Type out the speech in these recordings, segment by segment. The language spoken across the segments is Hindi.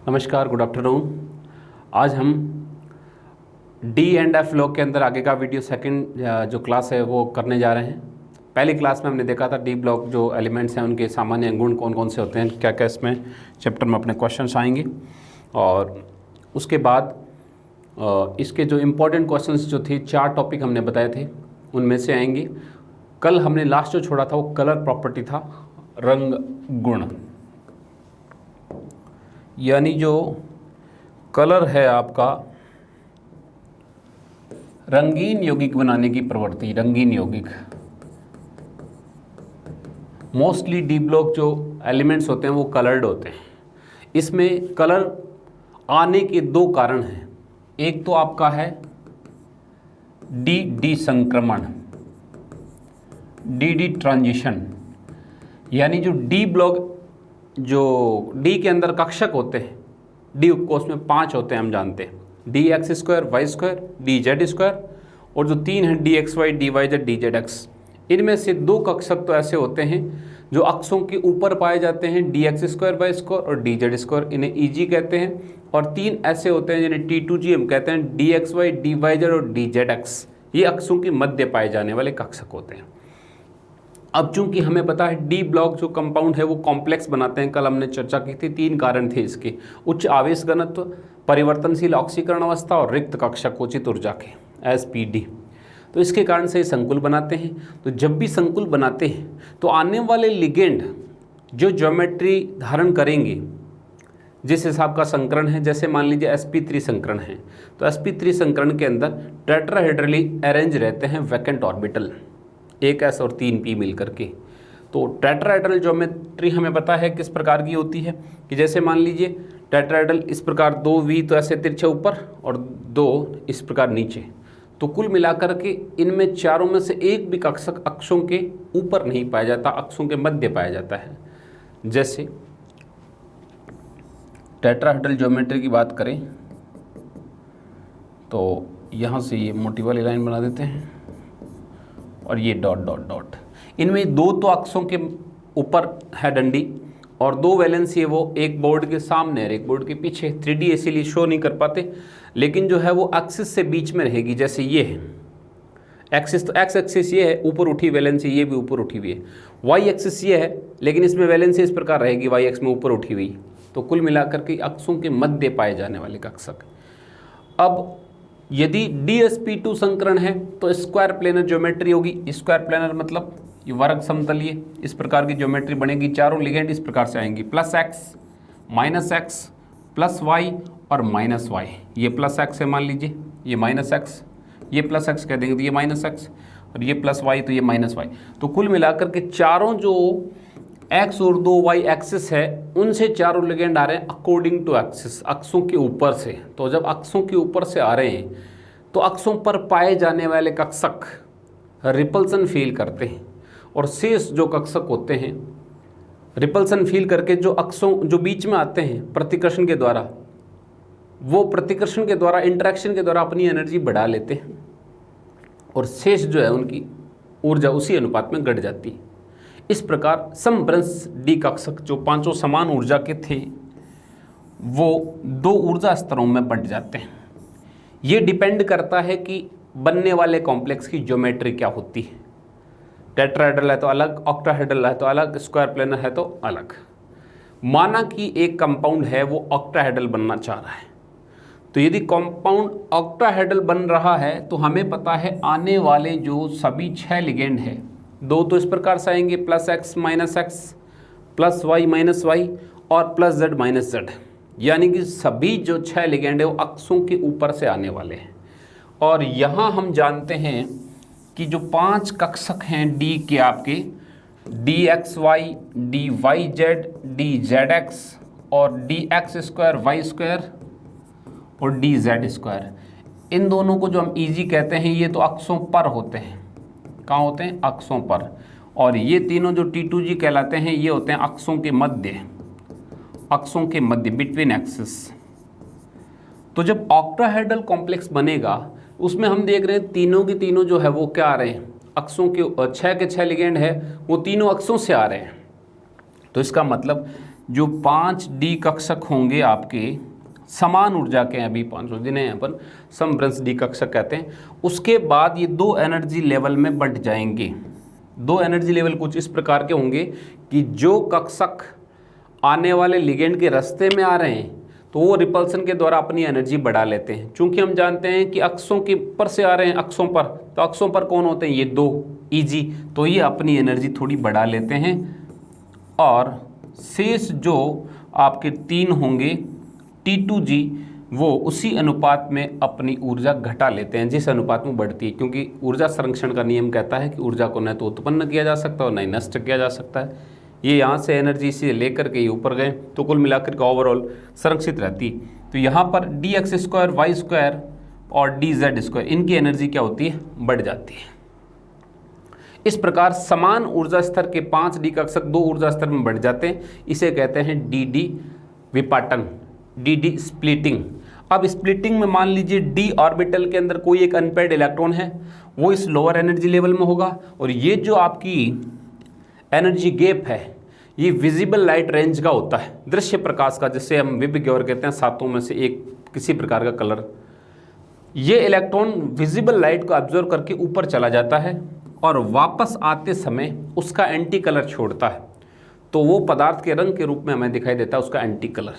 नमस्कार, गुड आफ्टरनून। आज हम डी एंड एफ लॉग के अंदर आगे का वीडियो सेकंड जो क्लास है वो करने जा रहे हैं। पहली क्लास में हमने देखा था डी ब्लॉक जो एलिमेंट्स हैं उनके सामान्य गुण कौन कौन से होते हैं, क्या क्या इसमें चैप्टर में अपने क्वेश्चंस आएंगे। और उसके बाद इसके जो इम्पोर्टेंट क्वेश्चंस जो थे 4 टॉपिक हमने बताए थे उनमें से आएंगे। कल हमने लास्ट जो छोड़ा था वो कलर प्रॉपर्टी था, रंग गुण, यानी जो कलर है आपका रंगीन यौगिक बनाने की प्रवृत्ति। रंगीन यौगिक मोस्टली डी ब्लॉक जो एलिमेंट्स होते हैं वो कलर्ड होते हैं। इसमें कलर आने के 2 कारण हैं। एक तो आपका है डी संक्रमण, डी ट्रांजिशन, यानी जो डी ब्लॉक जो डी के अंदर कक्षक होते हैं, डी कोष में 5 होते हैं हम जानते हैं, D X square Y square D Z square, और जो 3 हैं D X Y D Y Z D Z X. इनमें से 2 कक्षक तो ऐसे होते हैं जो अक्षों के ऊपर पाए जाते हैं, D X square Y square और डी जेड स्क्वायर, इन्हें ईजी कहते हैं। और 3 ऐसे होते हैं जिन्हें T2G हम कहते हैं, D X Y D Y Z और डी जेड एक्स। ये अक्षों के मध्य पाए जाने वाले कक्षक होते हैं। अब चूंकि हमें पता है डी ब्लॉक जो कंपाउंड है वो कॉम्प्लेक्स बनाते हैं, कल हमने चर्चा की थी। 3 कारण थे इसके, उच्च आवेश घनत्व, परिवर्तनशील ऑक्सीकरण अवस्था और रिक्त कक्षक उचित ऊर्जा के, SPD। तो इसके कारण से संकुल बनाते हैं। तो जब भी संकुल बनाते हैं तो आने वाले लिगेंड जो ज्योमेट्री धारण करेंगे, जिस हिसाब का संकरण है, जैसे मान लीजिए sp3 संकरण है, तो sp3 संकरण के अंदर टेट्राहेड्रली अरेंज रहते हैं वैकेंट ऑर्बिटल, 1s और 3p मिल करके। तो टेट्राहेड्रल ज्योमेट्री हमें पता है किस प्रकार की होती है कि जैसे मान लीजिए टेट्राहेड्रल इस प्रकार 2v तो ऐसे तिरछे ऊपर और 2 इस प्रकार नीचे। तो कुल मिलाकर के इनमें चारों में से एक भी कक्षक अक्षों के ऊपर नहीं पाया जाता, अक्षों के मध्य पाया जाता है। जैसे टेट्राहेड्रल ज्योमेट्री की बात करें तो यहाँ से ये मोटी वाली लाइन बना देते हैं और ये डॉट डॉट डॉट। इनमें 2 तो अक्षों के ऊपर है डंडी और 2 वैलेंसी है, वो एक बोर्ड के सामने और एक बोर्ड के पीछे। 3D इसीलिए शो नहीं कर पाते, लेकिन जो है वो एक्सिस से बीच में रहेगी। जैसे ये है एक्सिस, तो एक्स एक्सिस ये है, ऊपर उठी वैलेंसी, ये भी ऊपर उठी हुई है। वाई एक्सिस ये है, लेकिन इसमें वैलेंसी इस प्रकार रहेगी, वाई एक्स में ऊपर उठी हुई। तो कुल मिलाकर के अक्षों के मध्य पाए जाने वाले कक्षक। अब यदि DsP2 संकरण है तो स्क्वायर प्लेनर ज्योमेट्री होगी। स्क्वायर प्लेनर मतलब ये वर्ग समतलीय, इस प्रकार की ज्योमेट्री बनेगी। चारों लिगेंड इस प्रकार से आएंगी, +x +y और -y। ये +x है मान लीजिए, ये -x, ये +x कह देंगे तो ये -x, और ये +y तो ये -y। तो कुल मिलाकर के चारों जो x और 2y एक्सिस है, उनसे चारों लिगेंड आ रहे हैं अकॉर्डिंग टू एक्सिस, अक्षों के ऊपर से। तो जब अक्षों के ऊपर से आ रहे हैं तो अक्षों पर पाए जाने वाले कक्षक रिपल्सन फील करते हैं, और शेष जो कक्षक होते हैं रिपल्सन फील करके जो अक्षों जो बीच में आते हैं प्रतिकर्षण के द्वारा, वो प्रतिकर्षण के द्वारा, इंटरेक्शन के द्वारा अपनी एनर्जी बढ़ा लेते हैं, और शेष जो है उनकी ऊर्जा उसी अनुपात में घट जाती है। इस प्रकार समभ्रंश डी कक्षक जो 5 समान ऊर्जा के थे वो 2 ऊर्जा स्तरों में बंट जाते हैं। ये डिपेंड करता है कि बनने वाले कॉम्प्लेक्स की ज्योमेट्री क्या होती है। टेट्राहेड्रल है तो अलग, ऑक्टाहेड्रल है तो अलग, स्क्वायर प्लेनर है तो अलग। माना कि एक कंपाउंड है वो ऑक्टाहेड्रल बनना चाह रहा है, तो यदि कंपाउंड ऑक्टाहेड्रल बन रहा है तो हमें पता है आने वाले जो सभी 6 लिगेंड है, 2 तो इस प्रकार से आएंगे, +x -x +y -y और +z -z, यानी कि सभी जो 6 लिगेंड है वो अक्षों के ऊपर से आने वाले हैं। और यहाँ हम जानते हैं कि जो 5 कक्षक हैं डी के आपके, dxy dyz dzx और dx2 y2 और dz2, इन दोनों को जो हम ईजी कहते हैं ये तो अक्षों पर होते हैं। कहाँ होते हैं? अक्षों पर। और ये तीनों जो T2G कहलाते हैं ये होते हैं अक्षों के मध्य, अक्षों के मध्य, बिटवीन एक्सिस। तो जब ऑक्टाहेड्रल कॉम्प्लेक्स बनेगा उसमें हम देख रहे हैं तीनों की तीनों जो है वो क्या आ रहे हैं, अक्षों के 6 के 6 लिगेंड है वो तीनों अक्षों से आ रहे हैं। तो इसका मतलब जो 5d कक्षक होंगे आपके समान ऊर्जा के, अभी 5 जिन्हें अपन समब्रंश डी कक्षक कहते हैं, उसके बाद ये 2 एनर्जी लेवल में बंट जाएंगे। 2 एनर्जी लेवल कुछ इस प्रकार के होंगे कि जो कक्षक आने वाले लिगेंड के रास्ते में आ रहे हैं तो वो रिपल्सन के द्वारा अपनी एनर्जी बढ़ा लेते हैं। चूंकि हम जानते हैं कि अक्षों के ऊपर से आ रहे हैं अक्षों पर, तो अक्षों पर कौन होते हैं, ये 2 Eg, तो ये अपनी एनर्जी थोड़ी बढ़ा लेते हैं और शेष जो आपके 3 होंगे T2G वो उसी अनुपात में अपनी ऊर्जा घटा लेते हैं जिस अनुपात में बढ़ती है, क्योंकि ऊर्जा संरक्षण का नियम कहता है कि ऊर्जा को न तो उत्पन्न किया जा सकता और न ही नष्ट किया जा सकता है। ये यहाँ से एनर्जी से लेकर के ऊपर गए तो कुल मिलाकर के ओवरऑल संरक्षित रहती। तो यहाँ पर dx² y² और dz² इनकी एनर्जी क्या होती है, बढ़ जाती है। इस प्रकार समान ऊर्जा स्तर के 5d कक्षक 2 ऊर्जा स्तर में बढ़ जाते हैं, इसे कहते हैं dd विपाटन, dd स्प्लिटिंग। अब स्प्लिटिंग में मान लीजिए d ऑर्बिटल के अंदर कोई एक अनपेयर्ड इलेक्ट्रॉन है, वो इस लोअर एनर्जी लेवल में होगा, और ये जो आपकी एनर्जी गैप है ये विजिबल लाइट रेंज का होता है, दृश्य प्रकाश का, जिससे हम विबग्योर कहते हैं 7 में से एक किसी प्रकार का कलर। ये इलेक्ट्रॉन विजिबल लाइट को ऑब्जर्व करके ऊपर चला जाता है और वापस आते समय उसका एंटी कलर छोड़ता है, तो वो पदार्थ के रंग के रूप में हमें दिखाई देता है उसका एंटी कलर।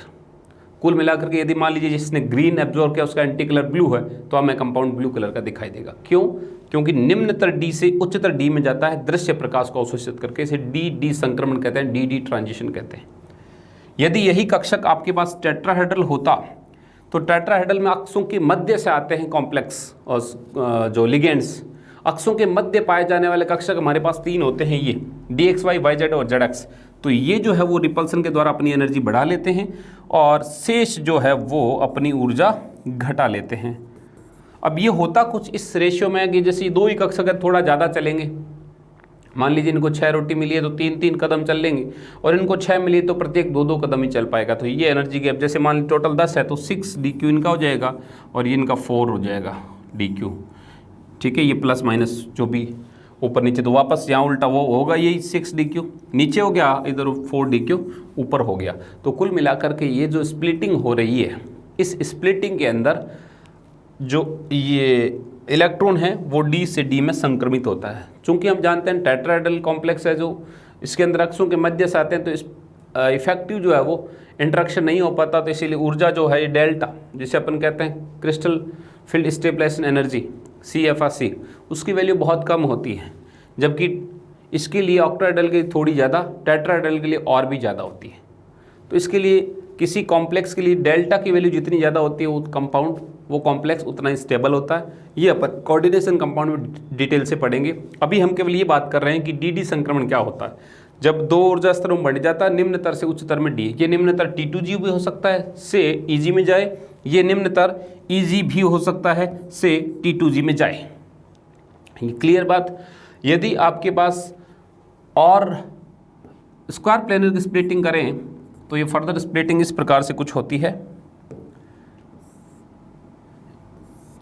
कुल मिलाकर के यदि मान लीजिए जिसने ग्रीन एब्जॉर्ब किया उसका एंटी कलर ब्लू है, तो हमें कंपाउंड ब्लू कलर का दिखाई देगा। क्यों? क्योंकि निम्नतर डी से उच्चतर डी में जाता है दृश्य प्रकाश को अवशोषित करके। इसे डी संक्रमण कहते हैं, डी ट्रांजिशन कहते हैं। यदि यही कक्षक आपके पास टेट्राहेड्रल होता तो टेट्राहेड्रल में अक्षों के मध्य से आते हैं कॉम्प्लेक्स और जो लिगेंड्स, अक्षों के मध्य पाए जाने वाले कक्षक हमारे पास 3 होते हैं, ये dxy, yz और zx। तो ये जो है वो रिपल्सन के द्वारा अपनी एनर्जी बढ़ा लेते हैं और शेष जो है वो अपनी ऊर्जा घटा लेते हैं। अब ये होता कुछ इस रेशियो में कि जैसे 2 ही कक्षक है थोड़ा ज़्यादा चलेंगे, मान लीजिए इनको 6 रोटी मिली है तो 3-3 कदम चल लेंगे, और इनको 6 मिली तो प्रत्येक 2-2 कदम ही चल पाएगा। तो ये एनर्जी गैप जैसे मान लीजिए टोटल 10 है तो 6 dq इनका हो जाएगा और ये इनका 4 हो जाएगा dq। ठीक है, ये प्लस माइनस जो भी ऊपर नीचे, तो वापस यहाँ उल्टा वो होगा, यही 6 dq नीचे हो गया, इधर 4 dq ऊपर हो गया। तो कुल मिलाकर के ये जो स्प्लिटिंग हो रही है, इस स्प्लिटिंग के अंदर जो ये इलेक्ट्रॉन है वो डी से डी में संक्रमित होता है। चूंकि हम जानते हैं टेट्राहेड्रल कॉम्प्लेक्स है जो इसके अंदर अक्षों के मध्य से आते हैं, तो इस इफेक्टिव जो है वो इंटरेक्शन नहीं हो पाता, तो इसीलिए ऊर्जा जो है ये डेल्टा, जिसे अपन कहते हैं crystal field stabilisation energy CFC, उसकी वैल्यू बहुत कम होती है, जबकि इसके लिए ऑक्टाहेड्रल की थोड़ी ज़्यादा, टेट्राहेड्रल के लिए और भी ज़्यादा होती है। तो इसके लिए किसी कॉम्प्लेक्स के लिए डेल्टा की वैल्यू जितनी ज़्यादा होती है वो कॉम्प्लेक्स उतना ही स्टेबल होता है। ये अपन कोऑर्डिनेशन कंपाउंड में डिटेल से पढ़ेंगे। अभी हम केवल ये बात कर रहे हैं कि डी संक्रमण क्या होता है। जब 2 ऊर्जा स्तर में बढ़ जाता है निम्नतर से उच्चतर में डी, ये निम्नतर T2G भी हो सकता है से Eg में जाए, ये निम्नतर Eg भी हो सकता है से T2G में जाए। क्लियर बात? यदि आपके पास और स्क्वायर प्लेनर की स्प्लिटिंग करें तो ये फर्दर स्प्लिटिंग इस प्रकार से कुछ होती है,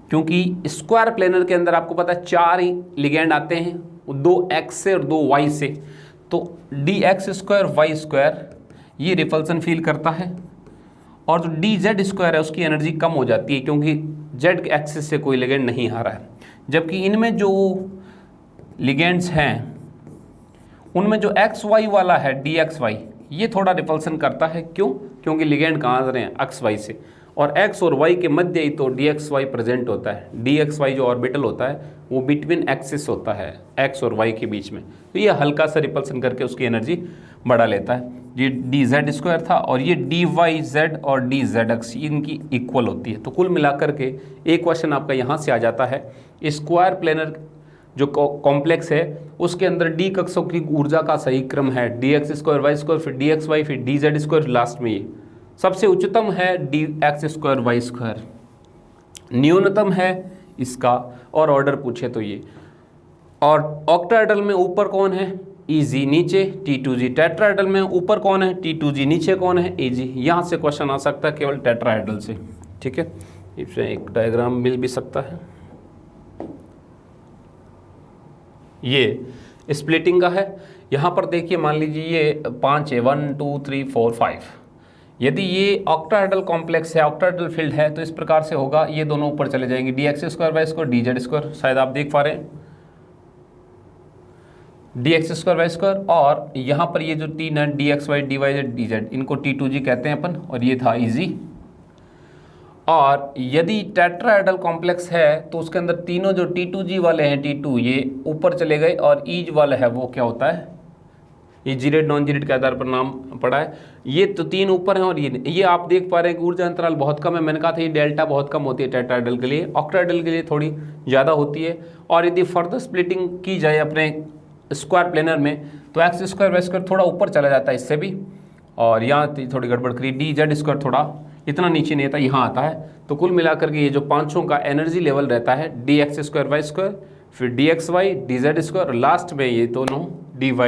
क्योंकि स्क्वायर प्लेनर के अंदर आपको पता है 4 ही लिगेंड आते हैं, 2 x से और 2 y से। तो dx² y² ये रिपल्सन फील करता है, और जो dz² है उसकी एनर्जी कम हो जाती है क्योंकि z एक्सिस से कोई लिगेंड नहीं आ रहा है। जबकि इनमें जो लिगेंड्स हैं उनमें जो xy वाला है dxy ये थोड़ा रिपल्सन करता है। क्यों? क्योंकि लिगेंड कहाँ आ रहे हैं x y से, और x और y के मध्य ही तो dxy प्रेजेंट होता है। dxy जो ऑर्बिटल होता है वो बिटवीन एक्सिस होता है x और y के बीच में, तो ये हल्का सा रिपल्सन करके उसकी एनर्जी बढ़ा लेता है। ये dz² था और ये dyz और dzx इनकी इक्वल होती है। तो कुल मिलाकर के एक क्वेश्चन आपका यहाँ से आ जाता है, स्क्वायर प्लेनर जो कॉम्प्लेक्स है उसके अंदर डी कक्षों की ऊर्जा का सही क्रम है dx² y², फिर dxy, फिर dz², लास्ट में ये सबसे उच्चतम है dx² y², न्यूनतम है इसका, और ऑर्डर पूछे तो ये। और ऑक्टाहेड्रल में ऊपर कौन है? Eg, नीचे T2G। टेट्राहेड्रल में ऊपर कौन है? T2G, नीचे कौन है? Eg। यहाँ से क्वेश्चन आ सकता है केवल टेट्राहेड्रल से। ठीक है, इसमें एक डायग्राम मिल भी सकता है। ये स्प्लिटिंग का है, यहाँ पर देखिए मान लीजिए ये 5 है, 1 2 3 4 5। यदि ये ऑक्टाहेड्रल कॉम्प्लेक्स है, ऑक्टाहेड्रल फील्ड है, तो इस प्रकार से होगा, ये दोनों ऊपर चले जाएंगे, dx² dy dz², शायद आप देख पा रहे हैं, dx² और यहाँ पर ये जो तीन है dxy dy dz, इनको T2g कहते हैं अपन, और ये था इजी। और यदि टेट्राहेड्रल कॉम्प्लेक्स है तो उसके अंदर तीनों जो T2g वाले हैं, T2 ये ऊपर चले गए, और ईज वाला है वो क्या होता है, ये जीरेड नॉन जीरेड के आधार पर नाम पड़ा है। ये तो तीन ऊपर हैं और ये आप देख पा रहे हैं कि ऊर्जा अंतराल बहुत कम है। मैंने कहा था ये डेल्टा बहुत कम होती है टेट्राहेड्रल के लिए, ऑक्टाहेड्रल के लिए थोड़ी ज़्यादा होती है। और यदि फर्दर स्प्लिटिंग की जाए अपने स्क्वायर प्लेनर में तो x² थोड़ा ऊपर चला जाता है इससे भी, और यहाँ थोड़ी गड़बड़ करी, dz² थोड़ा इतना नीचे नहीं आता, यहाँ आता है। तो कुल मिलाकर के ये जो पांचों का एनर्जी लेवल रहता है dx² y², फिर dxy dz² और लास्ट में ये दोनों dyz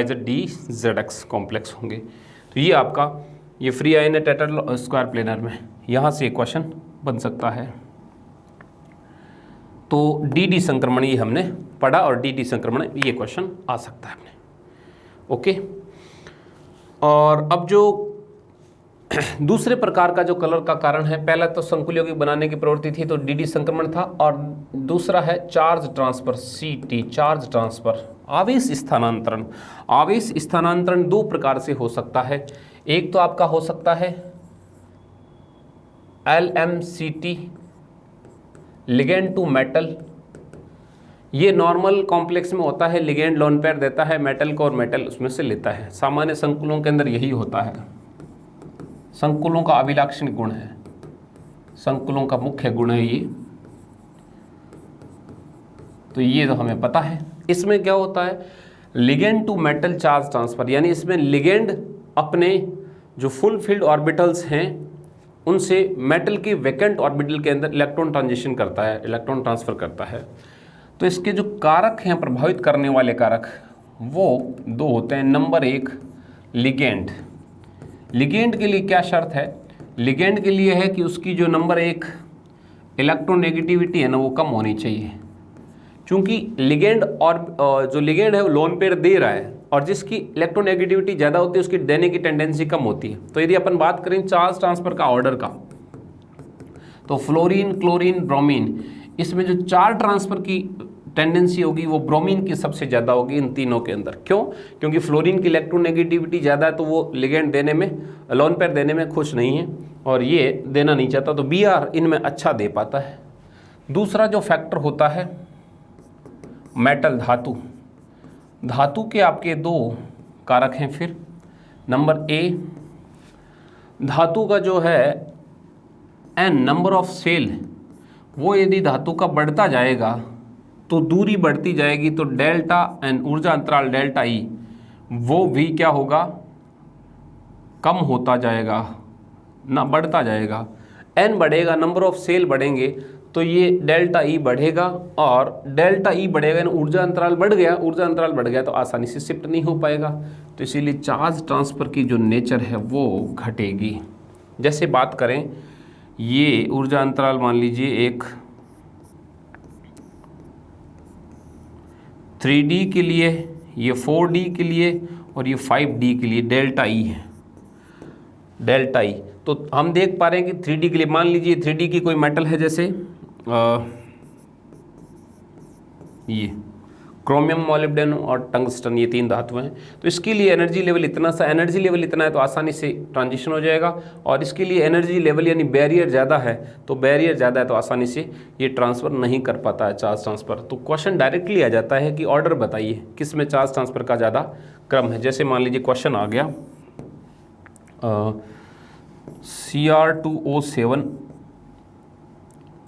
dzx कॉम्प्लेक्स होंगे। तो ये आपका ये फ्री आयन है टेट्राहेड्रल स्क्वायर प्लेनर में, यहाँ से क्वेश्चन बन सकता है। तो dd संक्रमण ये हमने पढ़ा, और dd संक्रमण ये क्वेश्चन आ सकता है अपने, ओके। और अब जो दूसरे प्रकार का जो कलर का कारण है, पहला तो संकुल यौगिक बनाने की प्रवृत्ति थी तो dd संक्रमण था, और दूसरा है charge transfer ct, charge transfer, आवेश स्थानांतरण। आवेश स्थानांतरण दो प्रकार से हो सकता है, एक तो आपका हो सकता है LMCT, लिगेंड टू मेटल। ये नॉर्मल कॉम्प्लेक्स में होता है, लिगेंड लोन पेयर देता है मेटल को और मेटल उसमें से लेता है। सामान्य संकुलों के अंदर यही होता है, संकुलों का अभिलाक्षणिक गुण है, संकुलों का मुख्य गुण है ये। तो ये तो हमें पता है। इसमें क्या होता है, ligand to metal charge transfer, यानी इसमें लिगेंड अपने जो फुल फील्ड ऑर्बिटल्स हैं उनसे मेटल के वैकेंट ऑर्बिटल के अंदर इलेक्ट्रॉन ट्रांजिशन करता है, इलेक्ट्रॉन ट्रांसफर करता है। तो इसके जो कारक हैं, प्रभावित करने वाले कारक, वो दो होते हैं। नंबर एक, लिगेंड। लिगेंड के लिए क्या शर्त है, लिगेंड के लिए है कि उसकी जो नंबर एक इलेक्ट्रोनेगेटिविटी है ना वो कम होनी चाहिए, क्योंकि लिगेंड और जो लिगेंड है वो लोन पेयर दे रहा है, और जिसकी इलेक्ट्रोनेगेटिविटी ज़्यादा होती है उसकी देने की टेंडेंसी कम होती है। तो यदि अपन बात करें चार्ज ट्रांसफर का ऑर्डर का, तो फ्लोरीन, क्लोरीन, ब्रोमीन, इसमें जो चार्ज ट्रांसफर की टेंडेंसी होगी वो ब्रोमीन की सबसे ज़्यादा होगी इन तीनों के अंदर। क्यों? क्योंकि फ्लोरीन की इलेक्ट्रोनेगेटिविटी ज़्यादा है, तो वो लिगेंड देने में, लोन पेयर देने में खुश नहीं है और ये देना नहीं चाहता, तो Br इनमें अच्छा दे पाता है। दूसरा जो फैक्टर होता है मेटल, धातु। धातु के आपके दो कारक हैं फिर। नंबर ए, धातु का जो है N, नंबर ऑफ सेल, वो यदि धातु का बढ़ता जाएगा तो दूरी बढ़ती जाएगी, तो डेल्टा N, ऊर्जा अंतराल डेल्टा E, वो भी क्या होगा, कम होता जाएगा ना, बढ़ता जाएगा। N बढ़ेगा, नंबर ऑफ सेल बढ़ेंगे, तो ये डेल्टा E बढ़ेगा, और डेल्टा E बढ़ेगा ना, ऊर्जा अंतराल बढ़ गया, ऊर्जा अंतराल बढ़ गया तो आसानी से शिफ्ट नहीं हो पाएगा, तो इसीलिए चार्ज ट्रांसफ़र की जो नेचर है वो घटेगी। जैसे बात करें, ये ऊर्जा अंतराल मान लीजिए एक 3D के लिए, ये 4D के लिए और ये 5D के लिए डेल्टा E है, डेल्टा E। तो हम देख पा रहे हैं कि 3D के लिए मान लीजिए 3D की कोई मेटल है, जैसे ये क्रोमियम, मोलिब्डेनम और टंगस्टन, ये तीन धातुएं हैं। तो इसके लिए एनर्जी लेवल इतना सा, एनर्जी लेवल इतना है तो आसानी से ट्रांजिशन हो जाएगा, और इसके लिए एनर्जी लेवल यानी बैरियर ज़्यादा है, तो बैरियर ज़्यादा है तो आसानी से ये ट्रांसफ़र नहीं कर पाता है चार्ज ट्रांसफ़र। तो क्वेश्चन डायरेक्टली आ जाता है कि ऑर्डर बताइए किस में चार्ज ट्रांसफ़र का ज़्यादा क्रम है। जैसे मान लीजिए क्वेश्चन आ गया Cr2O7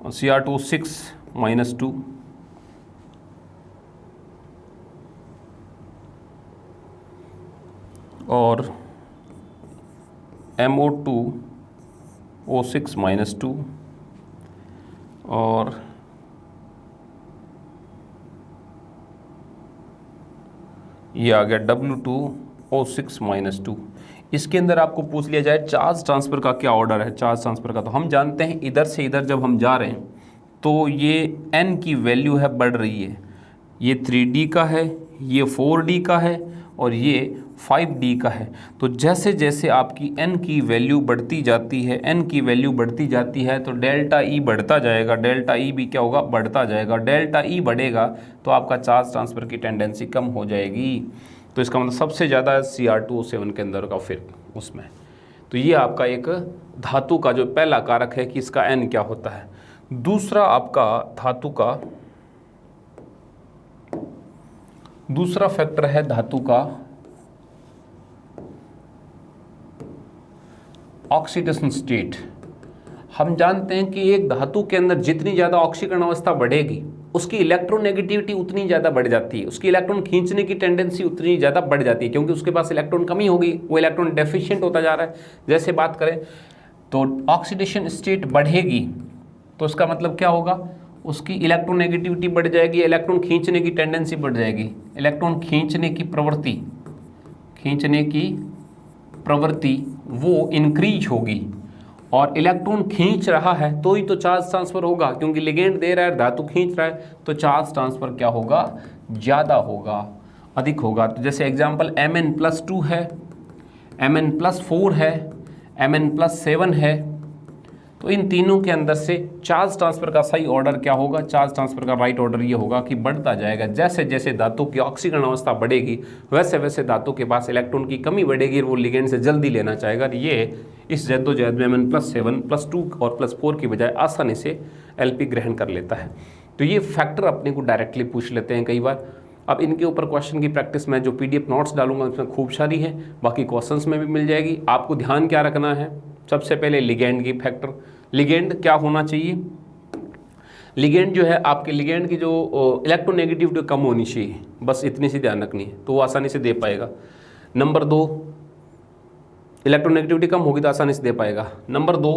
Cr2O6 -2 और MO2O6 -2 और ये आ गया W2O6 -2। इसके अंदर आपको पूछ लिया जाए चार्ज ट्रांसफ़र का क्या ऑर्डर है, चार्ज ट्रांसफ़र का, तो हम जानते हैं इधर से इधर जब हम जा रहे हैं तो ये N की वैल्यू है बढ़ रही है, ये 3D का है, ये 4D का है और ये 5D का है। तो जैसे जैसे आपकी n की वैल्यू बढ़ती जाती है, n की वैल्यू बढ़ती जाती है तो डेल्टा E बढ़ता जाएगा, डेल्टा E भी क्या होगा, बढ़ता जाएगा। डेल्टा E बढ़ेगा तो आपका चार्ज ट्रांसफ़र की टेंडेंसी कम हो जाएगी। तो इसका मतलब सबसे ज़्यादा Cr2O7 के अंदर का फिर उसमें। तो ये आपका एक धातु का जो पहला कारक है कि इसका n क्या होता है। दूसरा आपका धातु का दूसरा फैक्टर है धातु का ऑक्सीडेशन स्टेट। हम जानते हैं कि एक धातु के अंदर जितनी ज़्यादा ऑक्सीकरण अवस्था बढ़ेगी उसकी इलेक्ट्रोनेगेटिविटी उतनी ज़्यादा बढ़ जाती है, उसकी इलेक्ट्रॉन खींचने की टेंडेंसी उतनी ज़्यादा बढ़ जाती है, क्योंकि उसके पास इलेक्ट्रॉन कमी होगी, वो इलेक्ट्रॉन डेफिशिएंट होता जा रहा है। जैसे बात करें तो ऑक्सीडेशन स्टेट बढ़ेगी तो इसका मतलब क्या होगा, उसकी इलेक्ट्रोनेगेटिविटी बढ़ जाएगी, इलेक्ट्रॉन खींचने की टेंडेंसी बढ़ जाएगी, इलेक्ट्रॉन खींचने की प्रवृत्ति वो इंक्रीज होगी। और इलेक्ट्रॉन खींच रहा है तो ही तो चार्ज ट्रांसफ़र होगा, क्योंकि लिगेंड दे रहा है, धातु खींच रहा है, तो चार्ज ट्रांसफ़र क्या होगा, ज़्यादा होगा, अधिक होगा। तो जैसे एग्जांपल Mn+2 है, Mn+4 है, Mn+7 है, तो इन तीनों के अंदर से चार्ज ट्रांसफ़र का सही ऑर्डर क्या होगा, चार्ज ट्रांसफ़र का राइट ऑर्डर ये होगा कि बढ़ता जाएगा। जैसे जैसे धातु की ऑक्सीकरण अवस्था बढ़ेगी वैसे वैसे धातु के पास इलेक्ट्रॉन की कमी बढ़ेगी, वो लिगेंड से जल्दी लेना चाहेगा। ये इस जद्दोजहद में Mn+7, +2 और +4 की बजाय आसानी से Lp ग्रहण कर लेता है। तो ये फैक्टर अपने को डायरेक्टली पूछ लेते हैं कई बार। अब इनके ऊपर क्वेश्चन की प्रैक्टिस मैं जो PDF नोट्स डालूंगा उसमें खूब सारी है, बाकी क्वेश्चंस में भी मिल जाएगी। आपको ध्यान क्या रखना है, सबसे पहले लिगेंड की फैक्टर, लिगेंड क्या होना चाहिए, लिगेंड जो है आपके लिगेंड की जो इलेक्ट्रोनेगेटिविटी कम होनी चाहिए, बस इतनी सी ध्यान रखनी है, तो वो आसानी से दे पाएगा। नंबर 2, इलेक्ट्रोनेगेटिविटी कम होगी तो आसानी से दे पाएगा। नंबर 2,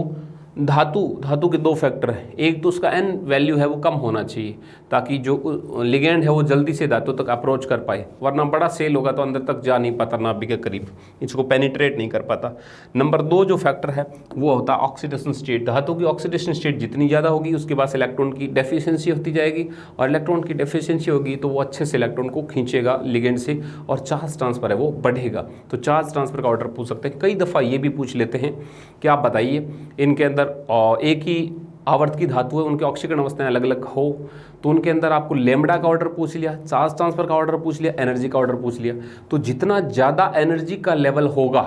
धातु के 2 फैक्टर हैं, एक तो उसका n वैल्यू है वो कम होना चाहिए ताकि जो लिगेंड है वो जल्दी से धातु तक अप्रोच कर पाए, वरना बड़ा सेल होगा तो अंदर तक जा नहीं पाता, नाभिक के करीब इसको पेनिट्रेट नहीं कर पाता। नंबर 2 जो फैक्टर है वो होता है ऑक्सीडेशन स्टेट। धातु की ऑक्सीडेशन स्टेट जितनी ज़्यादा होगी उसके पास इलेक्ट्रॉन की डेफिशिएंसी होती जाएगी, और इलेक्ट्रॉन की डेफिशिएंसी होगी तो वो अच्छे से इलेक्ट्रॉन को खींचेगा लिगेंड से, और चार्ज ट्रांसफ़र है वो बढ़ेगा। तो चार्ज ट्रांसफ़र का ऑर्डर पूछ सकते हैं। कई दफ़ा ये भी पूछ लेते हैं कि आप बताइए इनके अंदर एक ही आवर्त की धातु है, उनके ऑक्सीकरण अवस्थाएं अलग अलग हो, तो उनके अंदर आपको लेमडा का ऑर्डर पूछ लिया, चार्ज ट्रांसफर का ऑर्डर पूछ लिया, एनर्जी का ऑर्डर पूछ लिया। तो जितना ज़्यादा एनर्जी का लेवल होगा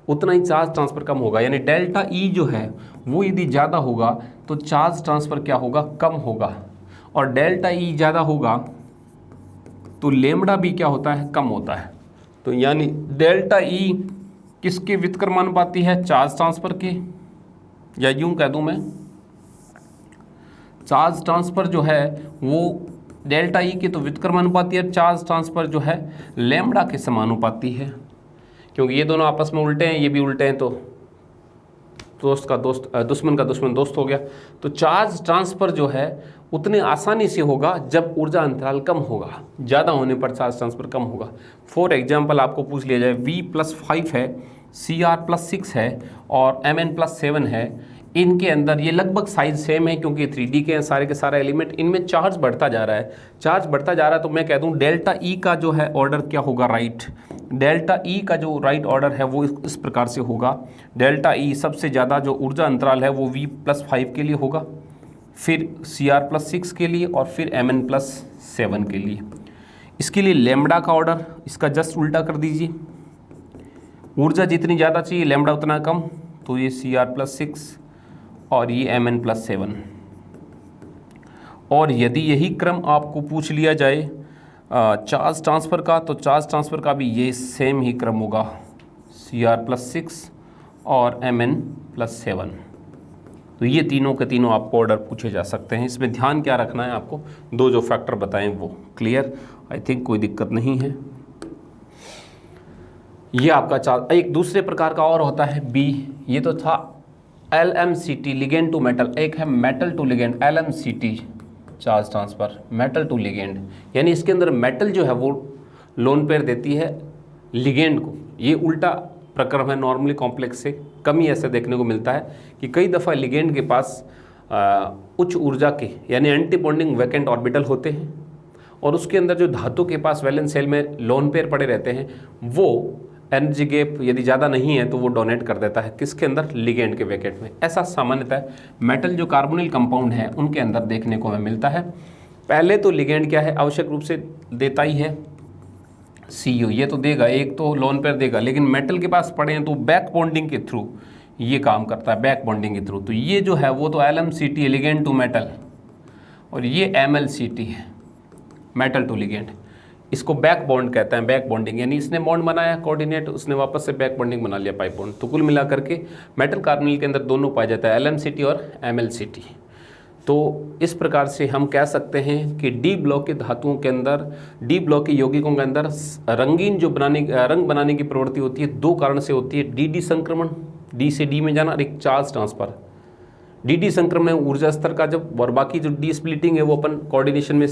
उतना ही चार्ज ट्रांसफर कम होगा, यानी डेल्टा ई जो है वो यदि ज़्यादा होगा तो चार्ज ट्रांसफर क्या होगा, कम होगा, और डेल्टा ई ज़्यादा होगा तो लेमडा भी क्या होता है, कम होता है। तो यानी डेल्टा ई किसके व्युत्क्रमानुपाती है, चार्ज ट्रांसफर के, या यूं कह दूं मैं चार्ज ट्रांसफ़र जो है वो डेल्टा ई के तो व्युत्क्रमानुपाती है, चार्ज ट्रांसफ़र जो है लैम्बडा के समानुपाती है, क्योंकि ये दोनों आपस में उल्टे हैं, ये भी उल्टे हैं, तो दोस्त का दोस्त दुश्मन का दुश्मन दोस्त हो गया। तो चार्ज ट्रांसफ़र जो है उतने आसानी से होगा जब ऊर्जा अंतराल कम होगा, ज़्यादा होने पर चार्ज ट्रांसफ़र कम होगा। फॉर एग्जांपल आपको पूछ लिया जाए V+5 है, Cr+6 है और Mn+7 है, इनके अंदर ये लगभग साइज सेम है क्योंकि 3D के हैं सारे के सारे एलिमेंट, इनमें चार्ज बढ़ता जा रहा है, चार्ज बढ़ता जा रहा है, तो मैं कह दूं डेल्टा ई का जो है ऑर्डर क्या होगा, राइट। डेल्टा ई का जो राइट ऑर्डर है वो इस प्रकार से होगा, डेल्टा ई सबसे ज़्यादा जो ऊर्जा अंतराल है वो V+5 के लिए होगा, फिर Cr+6 के लिए और फिर Mn+7 के लिए। इसके लिए लैम्बडा का ऑर्डर इसका जस्ट उल्टा कर दीजिए, ऊर्जा जितनी ज़्यादा चाहिए लैम्बडा उतना कम, तो ये Cr+6 और ये Mn+7। और यदि यही क्रम आपको पूछ लिया जाए चार्ज ट्रांसफ़र का, तो चार्ज ट्रांसफ़र का भी ये सेम ही क्रम होगा, Cr+6 और Mn+7। तो ये तीनों के तीनों आपको ऑर्डर पूछे जा सकते हैं। इसमें ध्यान क्या रखना है आपको, दो जो फैक्टर बताएं वो क्लियर, आई थिंक कोई दिक्कत नहीं है। ये आपका चार्ज। एक दूसरे प्रकार का और होता है बी, ये तो था LMCT लिगेंड टू मेटल, एक है metal to ligand LMCT charge transfer, metal to ligand, यानी इसके अंदर मेटल जो है वो लोन पेयर देती है लिगेंड को। ये उल्टा प्रक्रम है नॉर्मली कॉम्प्लेक्स से, कम ही ऐसे देखने को मिलता है कि कई दफ़ा लिगेंड के पास उच्च ऊर्जा के यानी एंटी बॉन्डिंग वैकेंट ऑर्बिटल होते हैं, और उसके अंदर जो धातु के पास वैलेंस शेल में लोन पेयर पड़े रहते हैं वो एनर्जी गैप यदि ज़्यादा नहीं है तो वो डोनेट कर देता है किसके अंदर, लिगेंड के वैकेट में। ऐसा सामान्यतः मेटल जो कार्बोनिल कंपाउंड है उनके अंदर देखने को हमें मिलता है। पहले तो लिगेंड क्या है, आवश्यक रूप से देता ही है CO, ये तो देगा, एक तो लोन पेयर देगा, लेकिन मेटल के पास पड़े हैं तो बैक बॉन्डिंग के थ्रू ये काम करता है, बैक बॉन्डिंग के थ्रू। तो ये जो है वो तो LMCT लिगेंड टू मेटल, और ये MLCT है मेटल टू लिगेंड। इसको बैक बॉन्ड कहते हैं, बैक बॉन्डिंग, यानी इसने बॉन्ड बनाया कोऑर्डिनेट, उसने वापस से बैक बॉन्डिंग बना लिया पाइप बॉन्ड। तो कुल मिलाकर के मेटल कार्बोनिल के अंदर दोनों पाया जाता है, LMCT और MLCT। तो इस प्रकार से हम कह सकते हैं कि डी ब्लॉक के धातुओं के अंदर, डी ब्लॉक के यौगिकों के अंदर रंगीन जो रंग बनाने की प्रवृत्ति होती है दो कारण से होती है, डी संक्रमण, डी से डी में जाना, और एक चार्ज ट्रांसफर। डी संक्रमण है ऊर्जा स्तर का जब, और बाकी जो डी स्प्लिटिंग है वो अपन कोऑर्डिनेशन में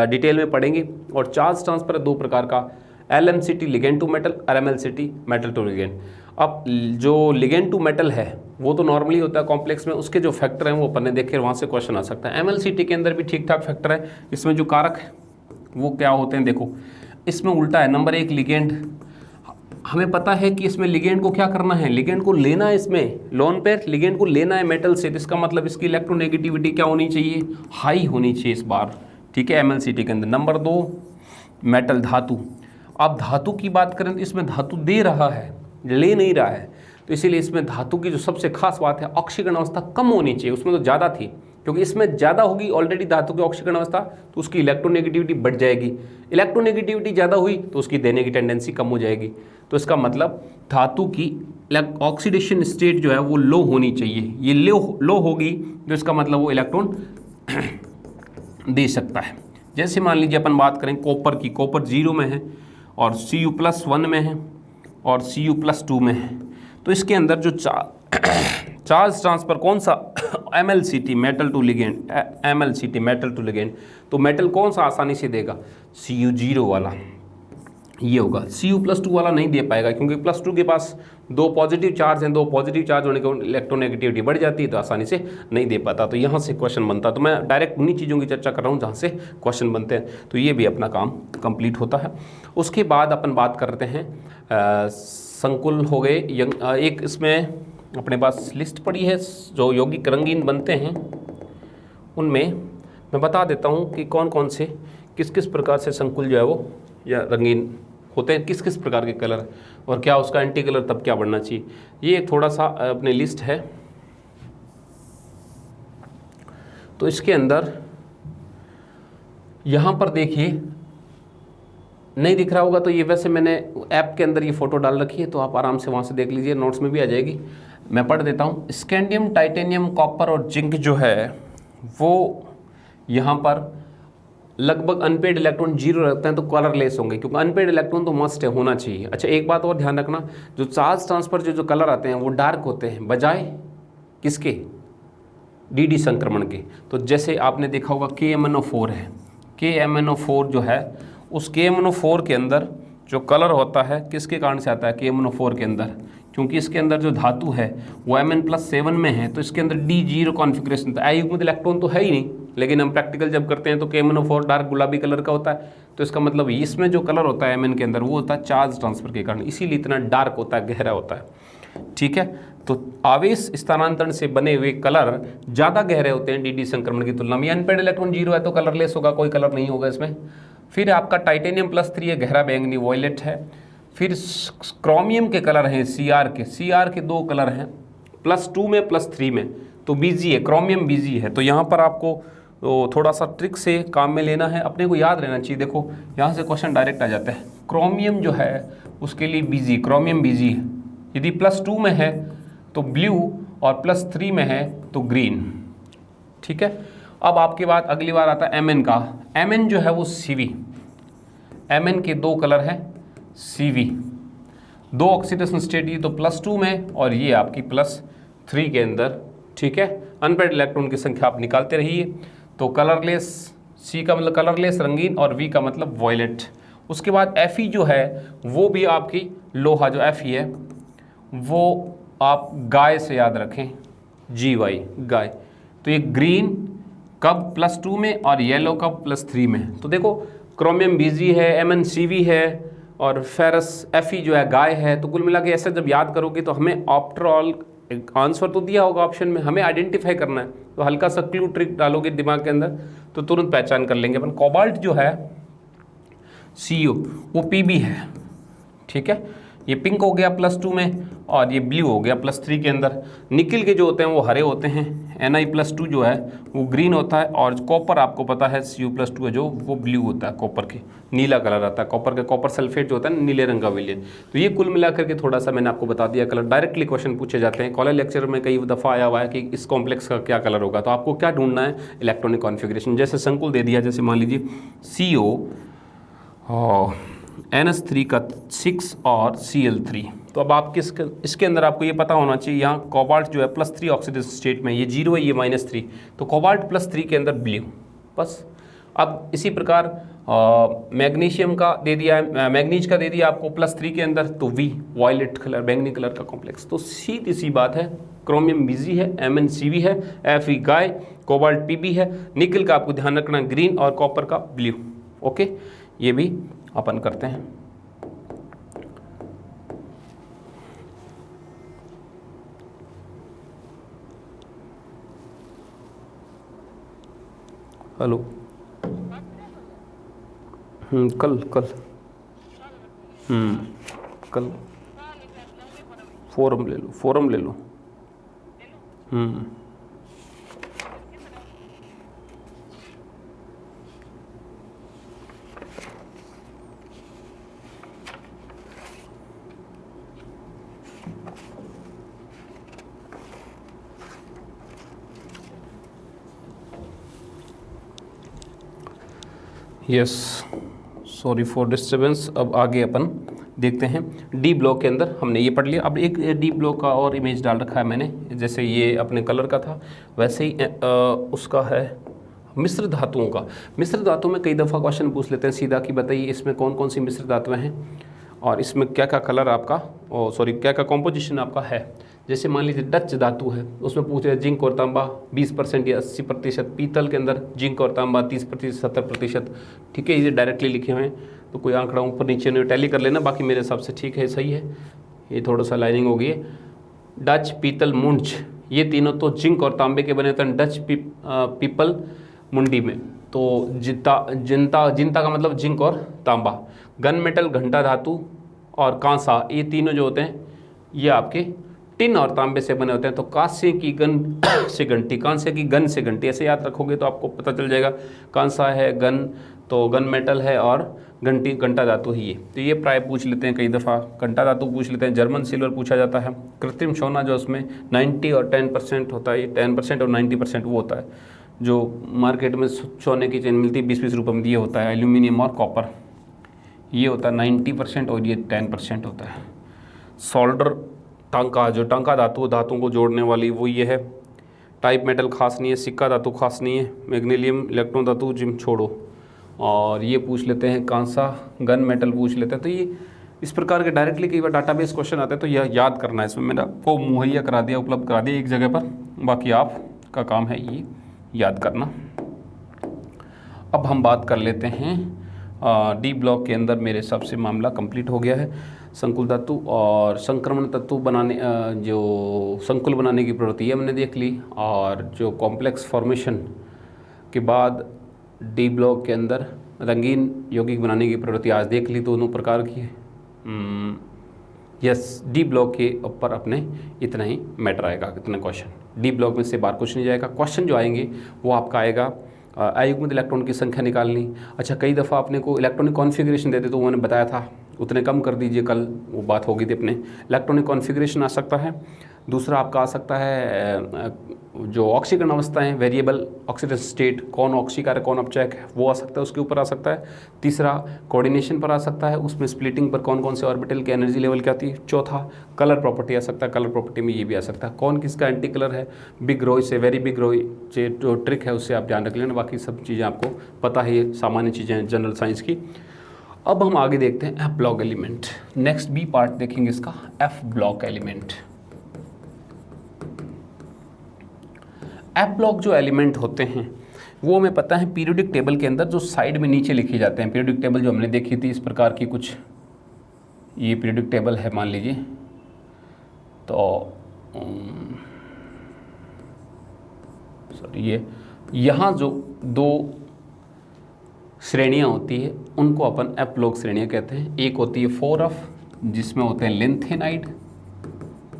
डिटेल में पढ़ेंगे। और चार्ज ट्रांसफर है दो प्रकार का, LMCT लिगेंड टू मेटल और MLCT मेटल टू लिगेंड। अब जो लिगेंड टू मेटल है वो तो नॉर्मली होता है कॉम्प्लेक्स में, उसके जो फैक्टर हैं वो अपन ने देखे, वहाँ से क्वेश्चन आ सकता है। MLCT के अंदर भी ठीक ठाक फैक्टर है, इसमें जो कारक है वो क्या होते हैं, देखो इसमें उल्टा है। नंबर 1 लिगेंड, हमें पता है कि इसमें लिगेंड को क्या करना है, लिगेंड को लेना है, इसमें लोन पेयर लिगेंड को लेना है मेटल से, तो इसका मतलब इसकी इलेक्ट्रोनेगेटिविटी क्या होनी चाहिए, हाई होनी चाहिए इस बार, ठीक है, MLCT के अंदर। नंबर 2 मेटल धातु, अब धातु की बात करें तो इसमें धातु दे रहा है, ले नहीं रहा है, तो इसीलिए इसमें धातु की जो सबसे खास बात है ऑक्सीकरण अवस्था कम होनी चाहिए, उसमें तो ज़्यादा थी, क्योंकि इसमें ज़्यादा होगी ऑलरेडी धातु की ऑक्सीकरण अवस्था, तो उसकी इलेक्ट्रोनेगेटिविटी बढ़ जाएगी, इलेक्ट्रोनेगेटिविटी ज़्यादा हुई तो उसकी देने की टेंडेंसी कम हो जाएगी। तो इसका मतलब धातु की ऑक्सीडेशन स्टेट जो है वो लो होनी चाहिए, ये लो होगी तो इसका मतलब वो इलेक्ट्रॉन दे सकता है। जैसे मान लीजिए अपन बात करें कॉपर की, कॉपर 0 में है और Cu+1 में है और Cu+2 में है, तो इसके अंदर जो चार्ज ट्रांसफर कौन सा, MLCT metal to ligand, MLCT metal to ligand, तो मेटल कौन सा आसानी से देगा, Cu0 वाला, ये होगा। Cu+2 वाला नहीं दे पाएगा, क्योंकि +2 के पास 2 पॉजिटिव चार्ज हैं, 2 पॉजिटिव चार्ज होने के इलेक्ट्रोनेगेटिविटी बढ़ जाती है, तो आसानी से नहीं दे पाता, तो यहाँ से क्वेश्चन बनता। तो मैं डायरेक्ट उन्हीं चीज़ों की चर्चा कर रहा हूँ जहाँ से क्वेश्चन बनते हैं, तो ये भी अपना काम कंप्लीट होता है। उसके बाद अपन बात करते हैं संकुल हो गए, एक इसमें अपने पास लिस्ट पड़ी है जो यौगिक रंगीन बनते हैं, उनमें मैं बता देता हूँ कि कौन कौन से किस किस प्रकार से संकुल जो है वो या रंगीन होते हैं, किस किस प्रकार के कलर, और क्या उसका एंटी कलर तब क्या बढ़ना चाहिए। ये एक थोड़ा सा अपनी लिस्ट है, तो इसके अंदर यहाँ पर देखिए, नहीं दिख रहा होगा तो ये वैसे मैंने ऐप के अंदर ये फ़ोटो डाल रखी है, तो आप आराम से वहाँ से देख लीजिए, नोट्स में भी आ जाएगी, मैं पढ़ देता हूँ। स्कैंडियम, टाइटेनियम, कॉपर और जिंक जो है वो यहाँ पर लगभग अनपेड इलेक्ट्रॉन 0 रखते हैं, तो कलरलेस होंगे, क्योंकि अनपेड इलेक्ट्रॉन तो मस्ट है, होना चाहिए। अच्छा, एक बात और ध्यान रखना, जो चार्ज ट्रांसफर जो कलर आते हैं वो डार्क होते हैं, बजाय किसके, डी संक्रमण के। तो जैसे आपने देखा होगा KMnO4 है, KMnO4 जो है उस KMnO4 के अंदर जो कलर होता है किसके कारण से आता है, KMnO4 के अंदर, क्योंकि इसके अंदर जो धातु है वो Mn+7 में है, तो इसके अंदर D0 कॉन्फ़िगरेशन था, अयुग्मित इलेक्ट्रॉन तो है ही नहीं, लेकिन हम प्रैक्टिकल जब करते हैं तो KMnO4 डार्क गुलाबी कलर का होता है, तो इसका मतलब इसमें जो कलर होता है Mn के अंदर वो होता है चार्ज ट्रांसफर के कारण, इसीलिए इतना डार्क होता है, गहरा होता है, ठीक है। तो आवेश स्थानांतरण से बने हुए कलर ज़्यादा गहरे होते हैं डी संक्रमण की तुलना में। अनपेड इलेक्ट्रॉन 0 है तो कलरलेस होगा, कोई कलर नहीं होगा इसमें। फिर आपका टाइटेनियम+3 है, गहरा बैंगनी वॉयलेट है। फिर क्रोमियम के कलर हैं CR के 2 कलर हैं, +2 में +3 में, तो BG है, क्रोमियम BG है। तो यहाँ पर आपको तो थोड़ा सा ट्रिक से काम में लेना है, अपने को याद रहना चाहिए। देखो यहाँ से क्वेश्चन डायरेक्ट आ जाता है, क्रोमियम जो है उसके लिए BG, क्रोमियम BG है, यदि +2 में है तो ब्लू और +3 में है तो ग्रीन, ठीक है। अब आपके बाद अगली बार आता है Mn का, Mn जो है वो CV, Mn के 2 कलर हैं CV, 2 ऑक्सीडेशन स्टेट, ये तो +2 में और ये आपकी +3 के अंदर, ठीक है। अनपेड इलेक्ट्रॉन की संख्या आप निकालते रहिए। तो कलरलेस, C का मतलब कलरलेस रंगीन और V का मतलब वॉयलेट। उसके बाद Fe जो है वो भी आपकी लोहा, जो Fe है वो आप गाय से याद रखें, GY गाय। तो ये ग्रीन कब +2 में और येलो कब +3 में। तो देखो क्रोमियम बीजी है, MnCV है और फेरस Fe जो है गाय है। तो कुल मिला के ऐसे जब याद करोगे तो हमें आफ्टर ऑल आंसर तो दिया होगा ऑप्शन में, हमें आइडेंटिफाई करना है। तो हल्का सा क्लू ट्रिक डालोगे दिमाग के अंदर तो तुरंत पहचान कर लेंगे अपन। कोबाल्ट जो है CO वो Pb है, ठीक है। ये पिंक हो गया +2 में और ये ब्लू हो गया +3 के अंदर। निकिल के जो होते हैं वो हरे होते हैं, Ni+2 जो है वो ग्रीन होता है और कॉपर आपको पता है Cu+2 है जो वो ब्लू होता है, कॉपर के नीला कलर आता है कॉपर का, कॉपर सल्फेट जो होता है नीले रंग का विलयन। तो ये कुल मिलाकर के थोड़ा सा मैंने आपको बता दिया कलर। डायरेक्टली क्वेश्चन पूछे जाते हैं, कॉलेज लेक्चर में कई दफ़ा आया हुआ है कि इस कॉम्प्लेक्स का क्या कलर होगा। तो आपको क्या ढूंढना है, इलेक्ट्रॉनिक कॉन्फिगरेशन। जैसे संकुल दे दिया, जैसे मान लीजिए CO NH3 का 6 और Cl3। तो अब आप इसके अंदर आपको ये पता होना चाहिए, यहाँ कोबाल्ट जो है +3 ऑक्सीडेशन स्टेट में, ये 0 है, ये -3, तो कोबाल्ट +3 के अंदर ब्लू बस। अब इसी प्रकार मैग्नीशियम का दे दिया है, मैग्नीज का दे दिया आपको +3 के अंदर, तो V वायलेट कलर, बैंगनी कलर का कॉम्प्लेक्स। तो सीधी सी बात है, क्रोमियम बीजी है, MnCV है, Fe गाय, कोबाल्ट Pb है, निकल का आपको ध्यान रखना ग्रीन और कॉपर का ब्लू। ओके, ये भी अपन करते हैं। हेलो, कल कल फोरम ले लो। Yes, sorry for disturbance. अब आगे अपन देखते हैं। डी ब्लॉक के अंदर हमने ये पढ़ लिया। अब एक डी ब्लॉक का और इमेज डाल रखा है मैंने, जैसे ये अपने कलर का था वैसे ही उसका है मिश्र धातुओं का। मिश्र धातुओं में कई दफ़ा क्वेश्चन पूछ लेते हैं सीधा कि बताइए इसमें कौन कौन सी मिश्र धातुएं हैं और इसमें क्या क्या कलर आपका क्या क्या कॉम्पोजिशन आपका है। जैसे मान लीजिए डच धातु है, उसमें पूछे जिंक और तांबा 20% या 80%, पीतल के अंदर जिंक और तांबा 30%, 70%। ठीक है, ये डायरेक्टली लिखे हुए हैं तो कोई आंकड़ा ऊपर नीचे नहीं, टैली कर लेना, बाकी मेरे हिसाब से ठीक है, सही है। ये थोड़ा सा लाइनिंग हो गई है। डच, पीतल, मुंज, ये तीनों तो जिंक और तांबे के बने होते हैं। डच पीपल मुंडी में, तो जिंता का मतलब जिंक और तांबा। गन मेटल, घंटा धातु और कांसा, ये तीनों जो होते हैं ये आपके टिन और तांबे से बने होते हैं। तो कांसे की गन से घंटी, कांसे की गन से घंटी, ऐसे याद रखोगे तो आपको पता चल जाएगा। कांसा है, गन तो गन मेटल है और घंटी घंटा धातु ही है। तो ये प्राय पूछ लेते हैं कई दफ़ा, घंटा धातु पूछ लेते हैं। जर्मन सिल्वर पूछा जाता है। कृत्रिम सोना जो उसमें 90 और 10% होता है, 10% और 90% वो होता है जो मार्केट में सोने की चेन मिलती है 20-20 रुपये में, ये होता है एल्यूमिनियम और कॉपर। ये होता है 90% और ये 10% होता है। सोल्डर, टांका, जो टांका धातुओं को जोड़ने वाली वो ये है। टाइप मेटल खास नहीं है, सिक्का धातु खास नहीं है। मैग्नीशियम, इलेक्ट्रॉन धातु, जिम छोड़ो। और ये पूछ लेते हैं कांसा, गन मेटल पूछ लेते हैं। तो ये इस प्रकार के डायरेक्टली कई बार डाटाबेस क्वेश्चन आते हैं, तो यह याद करना है। इसमें मैंने आपको मुहैया करा दिया, उपलब्ध करा दिया एक जगह पर, बाकी आपका काम है ये याद करना। अब हम बात कर लेते हैं डी ब्लॉक के अंदर मेरे हिसाब से मामला कंप्लीट हो गया है। संकुल धातु और संक्रमण तत्व बनाने, जो संकुल बनाने की प्रवृत्ति है हमने देख ली, और जो कॉम्प्लेक्स फॉर्मेशन के बाद डी ब्लॉक के अंदर रंगीन यौगिक बनाने की प्रवृत्ति आज देख ली, दोनों प्रकार की है। यस, डी ब्लॉक के ऊपर अपने इतना ही मैटर आएगा, इतना क्वेश्चन। डी ब्लॉक में से बाहर कुछ नहीं जाएगा। क्वेश्चन जो आएंगे वो आपका आएगा अयुग्मित इलेक्ट्रॉन की संख्या निकालनी। अच्छा, कई दफ़ा अपने को इलेक्ट्रॉनिक कॉन्फ़िगरेशन देते तो मैंने बताया था उतने कम कर दीजिए, कल वो बात होगी थी अपने। इलेक्ट्रॉनिक कॉन्फ़िगरेशन आ सकता है। दूसरा आपका आ सकता है जो ऑक्सीकरण अवस्था है, वेरिएबल ऑक्सीडेशन स्टेट, कौन ऑक्सीकार कौन अपचयक है, वो आ सकता है, उसके ऊपर आ सकता है। तीसरा कोऑर्डिनेशन पर आ सकता है, उसमें स्प्लिटिंग पर कौन कौन से ऑर्बिटल की एनर्जी लेवल क्या आती है। चौथा कलर प्रॉपर्टी आ सकता है, कलर प्रॉपर्टी में ये भी आ सकता है, कौन किसका एंटी कलर है। बिग रोय से, वेरी बिग रोय से जो ट्रिक है उससे आप ध्यान रख लेना, बाकी सब चीज़ें आपको पता है, ये सामान्य चीज़ें हैं जनरल साइंस की। अब हम आगे देखते हैं F block element. Next B part देखेंगे इसका, F block element. F block जो एलिमेंट होते हैं वो हमें पता है पीरियोडिक टेबल के अंदर जो साइड में नीचे लिखे जाते हैं। पीरियोडिक टेबल जो हमने देखी थी इस प्रकार की कुछ, ये पीरियोडिक टेबल है मान लीजिए, तो सॉरी ये यहाँ जो दो श्रेणियाँ होती है उनको अपन एफ लॉग श्रेणियाँ कहते हैं। एक होती है 4F जिसमें होते हैं लेंथेनाइड,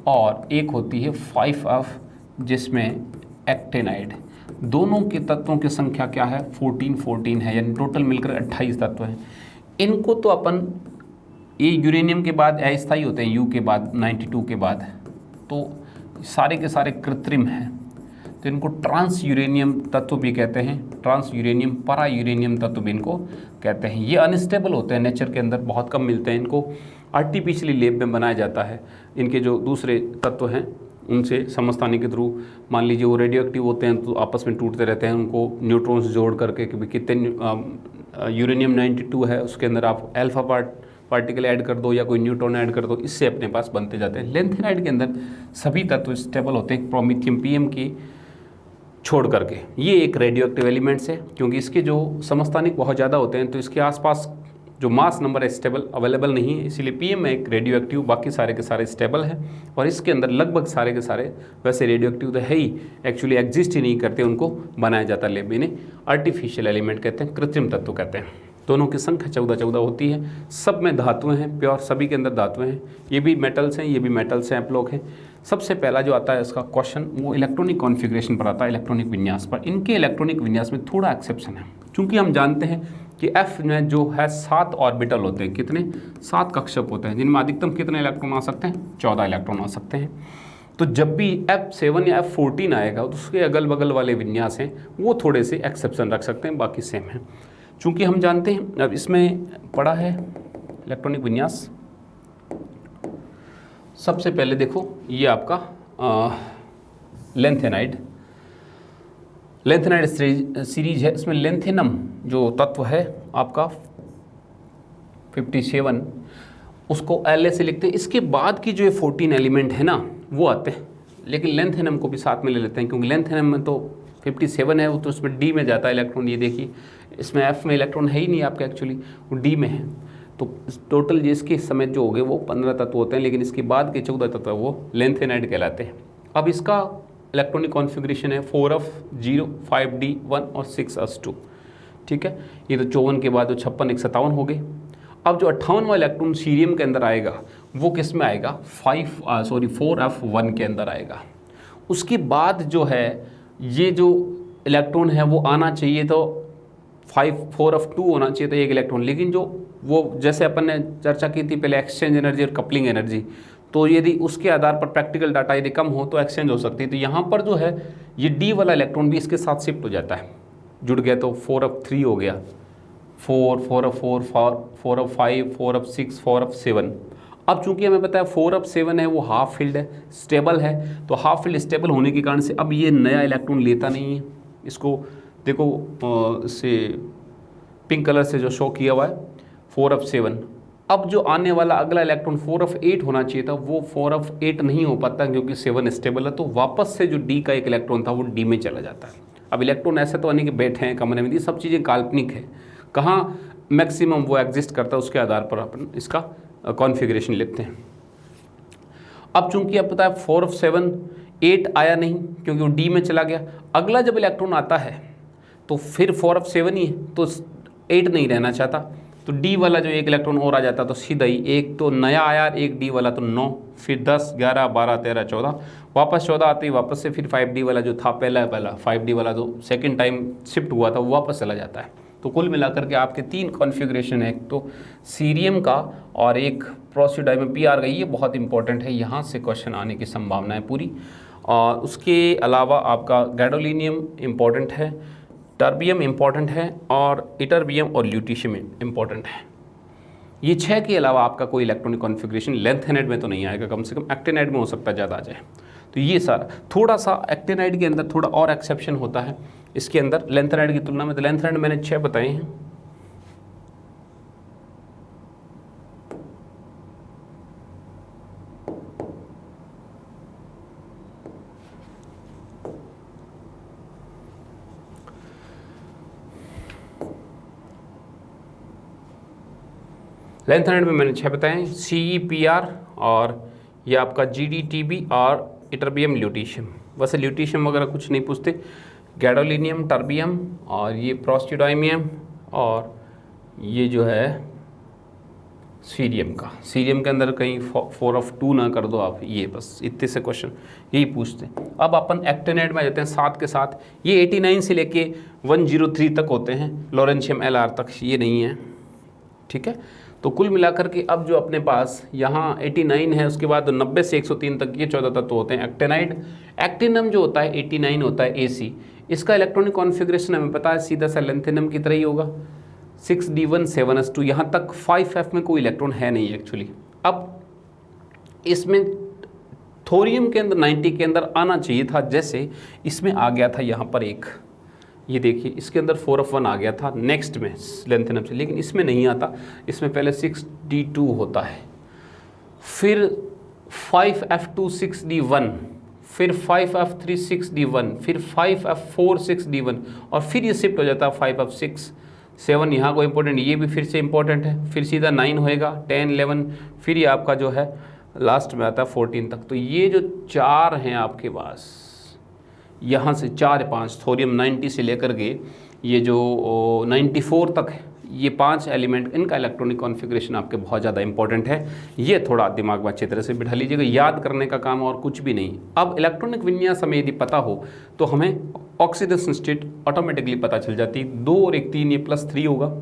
और एक होती है 5F जिसमें एक्टेनाइड। दोनों के तत्वों की संख्या क्या है, 14 है, यानी टोटल मिलकर 28 तत्व हैं। इनको तो अपन, ये यूरेनियम के बाद अस्थायी होते हैं, यू के बाद 92 के बाद, तो सारे के सारे कृत्रिम हैं, तो इनको ट्रांस यूरेनियम तत्व भी कहते हैं, ट्रांस यूरेनियम परा यूरेनियम तत्व भी इनको कहते हैं। ये अनस्टेबल होते हैं, नेचर के अंदर बहुत कम मिलते हैं, इनको आर्टिफिशियली लैब में बनाया जाता है। इनके जो दूसरे तत्व हैं उनसे समस्थानिक के थ्रू, मान लीजिए वो रेडियो एक्टिव होते हैं तो आपस में टूटते रहते हैं, उनको न्यूट्रॉन्स जोड़ करके कि कितने यूरेनियम 92 है उसके अंदर आप अल्फा पार्टिकल ऐड कर दो या कोई न्यूट्रॉन ऐड कर दो, इससे अपने पास बनते जाते हैं। लेंथेनाइड के अंदर सभी तत्व स्टेबल होते हैं प्रोमीथियम पीएम की छोड़ करके। ये एक रेडियो एक्टिव एलिमेंट्स है, क्योंकि इसके जो समस्थानिक बहुत ज़्यादा होते हैं तो इसके आसपास जो मास नंबर है स्टेबल अवेलेबल नहीं है, इसीलिए पीएम में एक रेडियो एक्टिव, बाकी सारे के सारे स्टेबल है। और इसके अंदर लगभग सारे के सारे वैसे रेडियो एक्टिव तो है ही, एक्चुअली एग्जिस्ट ही नहीं करते, उनको बनाया जाता है लेब में। इन्हें आर्टिफिशियल एलिमेंट कहते हैं, कृत्रिम तत्व कहते हैं। दोनों की संख्या 14 होती है, सब में धातुएं हैं, प्योर सभी के अंदर धातुएं हैं। ये भी मेटल्स हैं, ये भी मेटल्स हैं, एप्लोक हैं। सबसे पहला जो आता है इसका क्वेश्चन वो इलेक्ट्रॉनिक कॉन्फ़िगरेशन पर आता है, इलेक्ट्रॉनिक विन्यास पर। इनके इलेक्ट्रॉनिक विन्यास में थोड़ा एक्सेप्शन है, क्योंकि हम जानते हैं कि एफ में जो है 7 ऑर्बिटल होते हैं, कितने 7 कक्षक होते हैं, जिनमें अधिकतम कितने इलेक्ट्रॉन आ सकते हैं, 14 इलेक्ट्रॉन आ सकते हैं। तो जब भी F7 या F14 आएगा तो उसके अगल बगल वाले विन्यास हैं वो थोड़े से एक्सेप्शन रख सकते हैं, बाकी सेम है। चूँकि हम जानते हैं, अब इसमें पड़ा है इलेक्ट्रॉनिक विन्यास। सबसे पहले देखो ये आपका लेंथेनाइड सीरीज है, इसमें लेंथेनम जो तत्व है आपका 57, उसको LA से लिखते हैं। इसके बाद की जो ये 14 एलिमेंट है ना वो आते हैं, लेकिन लेंथेनम को भी साथ में ले लेते हैं, क्योंकि लेंथेनम में तो 57 है, वो तो उसमें D में जाता है इलेक्ट्रॉन। ये देखिए इसमें F में इलेक्ट्रॉन है ही नहीं आपका, एक्चुअली वो D में है। तो टोटल जिसके समय जो हो गए वो 15 तत्व होते हैं, लेकिन इसके बाद के 14 तत्व वो लेंथेनाइड कहलाते हैं। अब इसका इलेक्ट्रॉनिक कॉन्फ़िगरेशन है 4F 0 5D 1 और 6S2, ठीक है। ये तो 54 के बाद जो 56 57 हो गए। अब जो 58वां इलेक्ट्रॉन सीरियम के अंदर आएगा वो किस में आएगा, 4F1 के अंदर आएगा। उसके बाद जो है ये जो इलेक्ट्रॉन है वो आना चाहिए तो 4F2 होना चाहिए था एक इलेक्ट्रॉन, लेकिन जो वो जैसे अपन ने चर्चा की थी पहले एक्सचेंज एनर्जी और कपलिंग एनर्जी, तो यदि उसके आधार पर प्रैक्टिकल डाटा यदि कम हो तो एक्सचेंज हो सकती है। तो यहाँ पर जो है ये D वाला इलेक्ट्रॉन भी इसके साथ शिफ्ट हो जाता है, जुड़ गया, तो 4F3 हो गया, 4F4 4F5 4F6 4F7। अब चूंकि हमें पता है 4F7 है वो हाफ फील्ड है, स्टेबल है, तो हाफ फील्ड स्टेबल होने के कारण से अब ये नया इलेक्ट्रॉन लेता नहीं है। इसको देखो से पिंक कलर से जो शो किया हुआ है 4F7। अब जो आने वाला अगला इलेक्ट्रॉन 4F8 होना चाहिए था, वो 4F8 नहीं हो पाता क्योंकि 7 स्टेबल है, तो वापस से जो D का एक इलेक्ट्रॉन था वो D में चला जाता है। अब इलेक्ट्रॉन ऐसे तो नहीं कि बैठे हैं कमरे में, ये सब चीज़ें काल्पनिक है, कहाँ मैक्सिमम वो एग्जिस्ट करता है उसके आधार पर अपन इसका कॉन्फ़िगरेशन लिखते हैं। अब चूंकि अब पता है 4F7 8 आया नहीं क्योंकि वो D में चला गया, अगला जब इलेक्ट्रॉन आता है तो फिर 4F7 ही है, तो 8 नहीं रहना चाहता, तो D वाला जो एक इलेक्ट्रॉन और आ जाता तो सीधा ही एक तो नया आया, एक D वाला तो 9, फिर 10 11 12 13 14, वापस 14 आते ही वापस से फिर 5D वाला जो था पहला 5D वाला जो सेकेंड टाइम शिफ्ट हुआ था वो वापस चला जाता है। तो कुल मिलाकर के आपके 3 कॉन्फ़िगरेशन है, एक तो सीरियम का और एक प्रोसिडाइम PR का। ये बहुत इंपॉर्टेंट है, यहाँ से क्वेश्चन आने की संभावना है पूरी। और उसके अलावा आपका गैडोलिनियम इम्पॉर्टेंट है, टर्बियम इम्पॉर्टेंट है, और इटरबियम और ल्यूटिशियम इम्पॉर्टेंट है। ये 6 के अलावा आपका कोई इलेक्ट्रॉनिक कॉन्फ़िगरेशन लेंथेनाइड में तो नहीं आएगा, कम से कम एक्टिनाइड में हो सकता है ज़्यादा आ जाए। तो ये सारा थोड़ा सा एक्टिनाइड के अंदर थोड़ा और एक्सेप्शन होता है इसके अंदर लेंथेनाइड की तुलना में। तो लेंथेनाइड मैंने 6 बताए हैं। लैंथेनाइड में मैंने 6 बताए, CePr और ये आपका GdTb और इटरबियम ल्यूटीशियम। वैसे ल्यूटीशियम वगैरह कुछ नहीं पूछते, गैडोलिनियम, टर्बियम और ये प्रोस्टिडाइमियम और ये जो है सीरियम का। सीरियम के अंदर कहीं 4 of 2 ना कर दो आप, ये बस इतने से क्वेश्चन यही पूछते हैं। अब अपन एक्टिनाइड में आ जाते हैं 7 के साथ। ये 89 से लेके 103 तक होते हैं, लॉरेंशियम Lr तक ये नहीं है, ठीक है। तो कुल मिलाकर के अब जो अपने पास यहाँ 89 है, उसके बाद 90 से 103 तक ये 14 तत्व होते हैं एक्टिनाइड। एक्टिनम जो होता है 89 होता है AC। इसका इलेक्ट्रॉनिक कॉन्फ़िगरेशन हमें पता है सीधा सा लेंथेनम की तरह ही होगा, 6d1 7s2। यहाँ तक 5f में कोई इलेक्ट्रॉन है नहीं एक्चुअली। अब इसमें थोरियम के अंदर 90 के अंदर आना चाहिए था, जैसे इसमें आ गया था यहाँ पर एक, ये देखिए इसके अंदर 4f1 आ गया था नेक्स्ट में लेंथेनम से, लेकिन इसमें नहीं आता। इसमें पहले 6d2 होता है, फिर 5f2 6d1, फिर 5f3 6d1, फिर 5f4 6d1 और फिर ये शिफ्ट हो जाता है 5f6 7। यहाँ को इम्पोर्टेंट, ये भी फिर से इम्पोर्टेंट है, फिर सीधा 9 होएगा, 10 11, फिर ये आपका जो है लास्ट में आता है 14 तक। तो ये जो 4 हैं आपके पास, यहाँ से 4 5 थोरियम 90 से लेकर के ये जो 94 तक है, ये 5 एलिमेंट, इनका इलेक्ट्रॉनिक कॉन्फ़िगरेशन आपके बहुत ज़्यादा इंपॉर्टेंट है। ये थोड़ा दिमाग में अच्छी तरह से बिठा लीजिएगा, याद करने का काम और कुछ भी नहीं। अब इलेक्ट्रॉनिक विन्यास हमें यदि पता हो तो हमें ऑक्सीडेशन स्टेट ऑटोमेटिकली पता चल जाती है। 2 और 1 3 ये +3 होगा,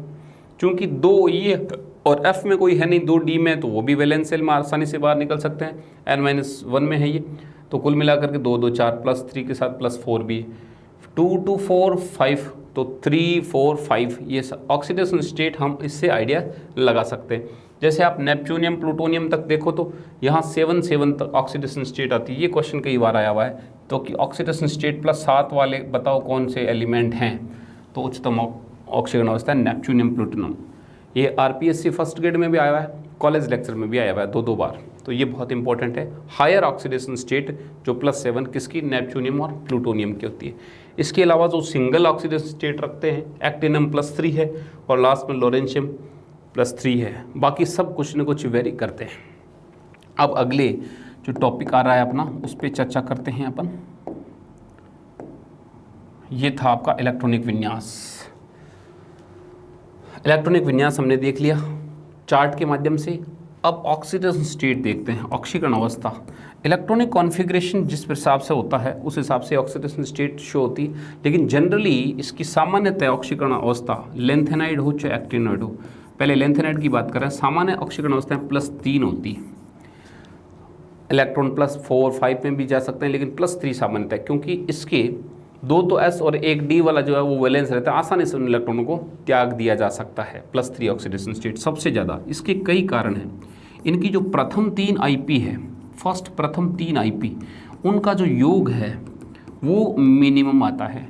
चूँकि 2 ये और F में कोई है नहीं, 2D में, तो वो भी वैलेंस सेल में आसानी से बाहर निकल सकते हैं। n-1 में है ये, तो कुल मिलाकर के 2 2 4 +3 के साथ +4 भी, 2 2 4 5, तो 3 4 5 ये ऑक्सीडेशन स्टेट हम इससे आइडिया लगा सकते हैं। जैसे आप नेपच्यूनियम प्लूटोनियम तक देखो तो यहाँ 7 7 तक ऑक्सीडेशन स्टेट आती है। ये क्वेश्चन कई बार आया हुआ है, तो कि ऑक्सीडेशन स्टेट +7 वाले बताओ कौन से एलिमेंट हैं, तो उच्चतम ऑक्सीजन अवस्था है नेपच्यूनियम प्लूटोनियम। ये RPSC फर्स्ट ग्रेड में भी आया हुआ है, कॉलेज लेक्चर में भी आया हुआ है 2 2 बार, तो ये बहुत इंपॉर्टेंट है। हायर ऑक्सीडेशन स्टेट जो +7 किसकी, नेपच्यूनियम और प्लूटोनियम की होती है। इसके अलावा जो सिंगल ऑक्सीडेशन स्टेट रखते हैं, एक्टिनम +3 है और लास्ट में लॉरेंशियम +3 है। बाकी सब कुछ न कुछ वेरी करते हैं। अब अगले जो टॉपिक आ रहा है अपना, उस पर चर्चा करते हैं अपन। ये था आपका इलेक्ट्रॉनिक विन्यास। इलेक्ट्रॉनिक विन्यास हमने देख लिया चार्ट के माध्यम से। अब ऑक्सीडेशन स्टेट देखते हैं, ऑक्सीकरण अवस्था। इलेक्ट्रॉनिक कॉन्फ़िगरेशन जिस हिसाब से होता है उस हिसाब से ऑक्सीडेशन स्टेट शो होती है, लेकिन जनरली इसकी सामान्यतः ऑक्सीकरण अवस्था लेंथेनाइड हो चाहे एक्टिनोइड हो, पहले लेंथेनाइड की बात करें, सामान्य ऑक्सीकरण अवस्था +3 होती है। इलेक्ट्रॉन +4 5 में भी जा सकते हैं, लेकिन +3 सामान्यतः, क्योंकि इसके 2 तो S और 1 D वाला जो है वो वैलेंस रहता है, आसानी से उन इलेक्ट्रॉनों को त्याग दिया जा सकता है। +3 ऑक्सीडेशन स्टेट सबसे ज़्यादा। इसके कई कारण हैं। इनकी जो प्रथम 3 IP है, फर्स्ट प्रथम 3 IP, उनका जो योग है वो मिनिमम आता है।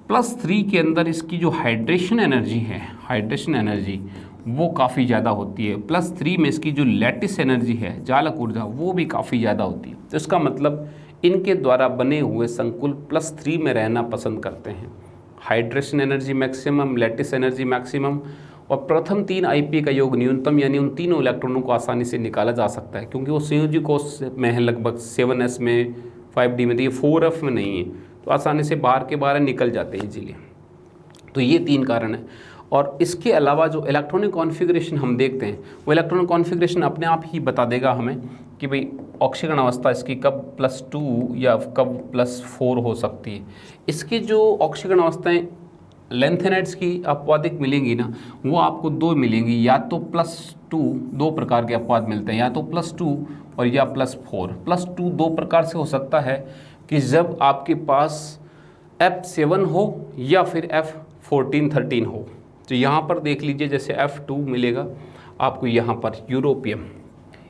+3 के अंदर इसकी जो हाइड्रेशन एनर्जी है, हाइड्रेशन एनर्जी वो काफ़ी ज़्यादा होती है। +3 में इसकी जो लैटिस एनर्जी है, जालक ऊर्जा, वो भी काफ़ी ज़्यादा होती है। तो इसका मतलब इनके द्वारा बने हुए संकुल +3 में रहना पसंद करते हैं। Hydration energy maximum, lattice energy maximum और प्रथम 3 IP का योग न्यूनतम, यानी उन तीनों इलेक्ट्रॉनों को आसानी से निकाला जा सकता है, क्योंकि वो संयोजी कोष में है लगभग 7s में, 5D में, तो ये 4f में नहीं है, तो आसानी से बाहर के बाहर निकल जाते हैं इजीली। तो ये 3 कारण हैं। और इसके अलावा जो इलेक्ट्रॉनिक कॉन्फ़िगरेशन हम देखते हैं, वो इलेक्ट्रॉनिक कॉन्फ़िगरेशन अपने आप ही बता देगा हमें कि भाई ऑक्सीकरण अवस्था इसकी कब +2 या कब +4 हो सकती है। इसकी जो ऑक्सीकरण अवस्थाएं लेंथेनाइड्स की अपवादिक मिलेंगी ना, वो आपको 2 मिलेंगी, या तो +2, 2 प्रकार के अपवाद मिलते हैं, या तो +2 और या +4। +2 2 प्रकार से हो सकता है कि जब आपके पास F7 हो या फिर F14 13 हो। तो यहाँ पर देख लीजिए, जैसे F2 मिलेगा आपको यहाँ पर यूरोपियम,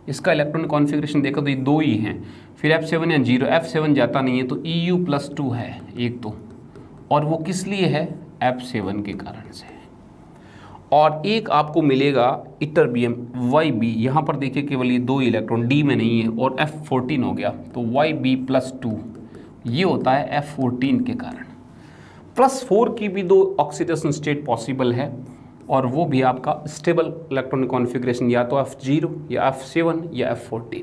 इसका इलेक्ट्रॉनिक कॉन्फ़िगरेशन देखो तो ये 2 ही हैं। फिर F7 या 0, F7 जाता नहीं है, तो EU+2 है एक तो, और वो किस लिए है, F7 के कारण से। और एक आपको मिलेगा इटरबियम YB, यहाँ पर देखिए केवल ये 2 इलेक्ट्रॉन, D में नहीं है, और F14 हो गया, तो YB+2 ये होता है F14 के कारण। +4 की भी 2 ऑक्सीडेशन स्टेट पॉसिबल है, और वो भी आपका स्टेबल इलेक्ट्रॉनिक कॉन्फ़िगरेशन, या तो F0 या F7 या F14।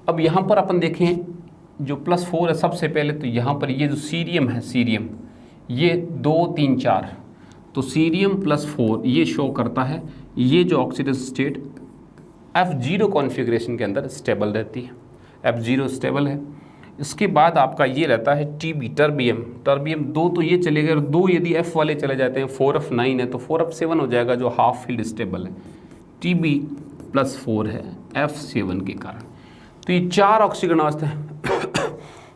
अब यहाँ पर अपन देखें जो +4 है, सबसे पहले तो यहाँ पर ये जो सीरियम है, सीरियम ये 2 3 4, तो सीरियम +4 ये शो करता है ये जो ऑक्सीडेशन स्टेट F0 कॉन्फ़िगरेशन के अंदर स्टेबल रहती है, F0 स्टेबल है। इसके बाद आपका ये रहता है TB, टर्बियम, टर्बियम 2 तो ये चले गए, और 2 यदि F वाले चले जाते हैं, 4F9 है तो 4F7 हो जाएगा जो हाफ फील्ड स्टेबल है। TB +4 है F7 के कारण। तो ये 4 ऑक्सीजन अवस्थाएं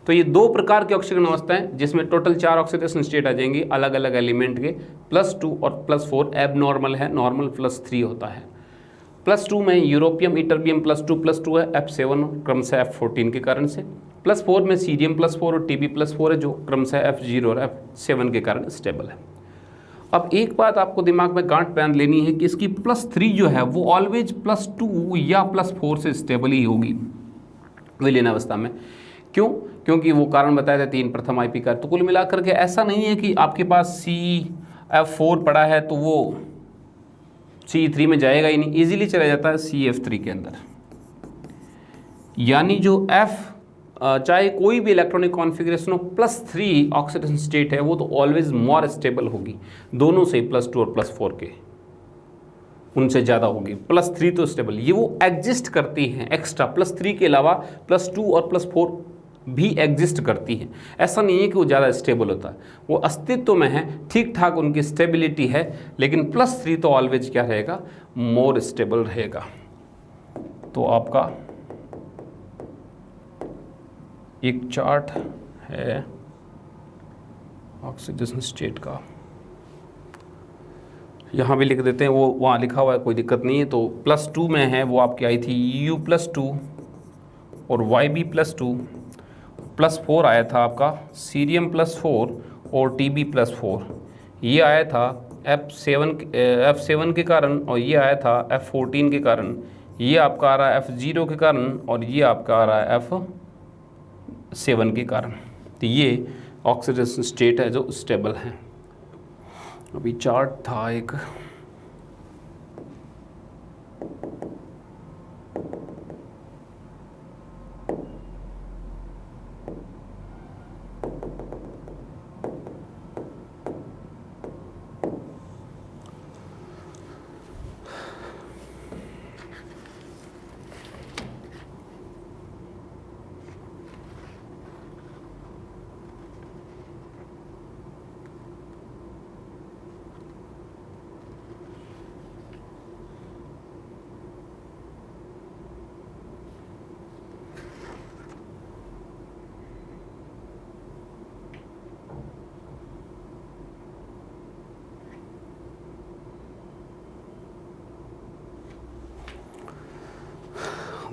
तो ये 2 प्रकार के ऑक्सीजन अवस्थाएं जिसमें टोटल 4 ऑक्सीडेशन स्टेट आ जाएंगी अलग अलग एलिमेंट के। +2 और +4 एबनॉर्मल है, नॉर्मल +3 होता है। +2 में यूरोपियम, इटरबियम +2 है, F7 क्रमशः F14 के कारण से। +4 में सीरियम +4 और TB +4 है जो क्रमशः F0 और F7 के कारण स्टेबल है। अब एक बात आपको दिमाग में गांठ बांध लेनी है कि इसकी +3 जो है वो ऑलवेज +2 या +4 से स्टेबल ही होगी विलीन अवस्था में। क्यों? क्योंकि वो कारण बताए थे 3 प्रथम IP का। तो कुल मिलाकर के ऐसा नहीं है कि आपके पास CF4 पड़ा है तो वो C3 में जाएगा ही नहीं, इजीली चला जाता है CF3 के अंदर। यानी जो F चाहे कोई भी इलेक्ट्रॉनिक कॉन्फ़िगरेशन हो +3 ऑक्सीडेशन स्टेट है वो तो ऑलवेज मोर स्टेबल होगी, दोनों से +2 और +4 के उनसे ज़्यादा होगी। +3 तो स्टेबल, ये वो एग्जिस्ट करती हैं एक्स्ट्रा, +3 के अलावा +2 और +4 भी एग्जिस्ट करती हैं। ऐसा नहीं है कि वो ज़्यादा स्टेबल होता है, वो अस्तित्व में है, ठीक ठाक उनकी स्टेबिलिटी है, लेकिन +3 तो ऑलवेज क्या रहेगा, मोर स्टेबल रहेगा। तो आपका एक चार्ट है ऑक्सीडेशन स्टेट का, यहाँ भी लिख देते हैं, वो वहाँ लिखा हुआ है, कोई दिक्कत नहीं है। तो +2 में है वो आपकी आई थी U+2 और YB +2, +4 आया था आपका सीरियम +4 और TB +4, ये आया था F7 के कारण, और ये आया था F14 के कारण, ये आपका आ रहा है F0 के कारण, और ये आपका आ रहा है F7 के कारण। तो ये ऑक्सीडेशन स्टेट है जो स्टेबल है। अभी चार्ट था एक,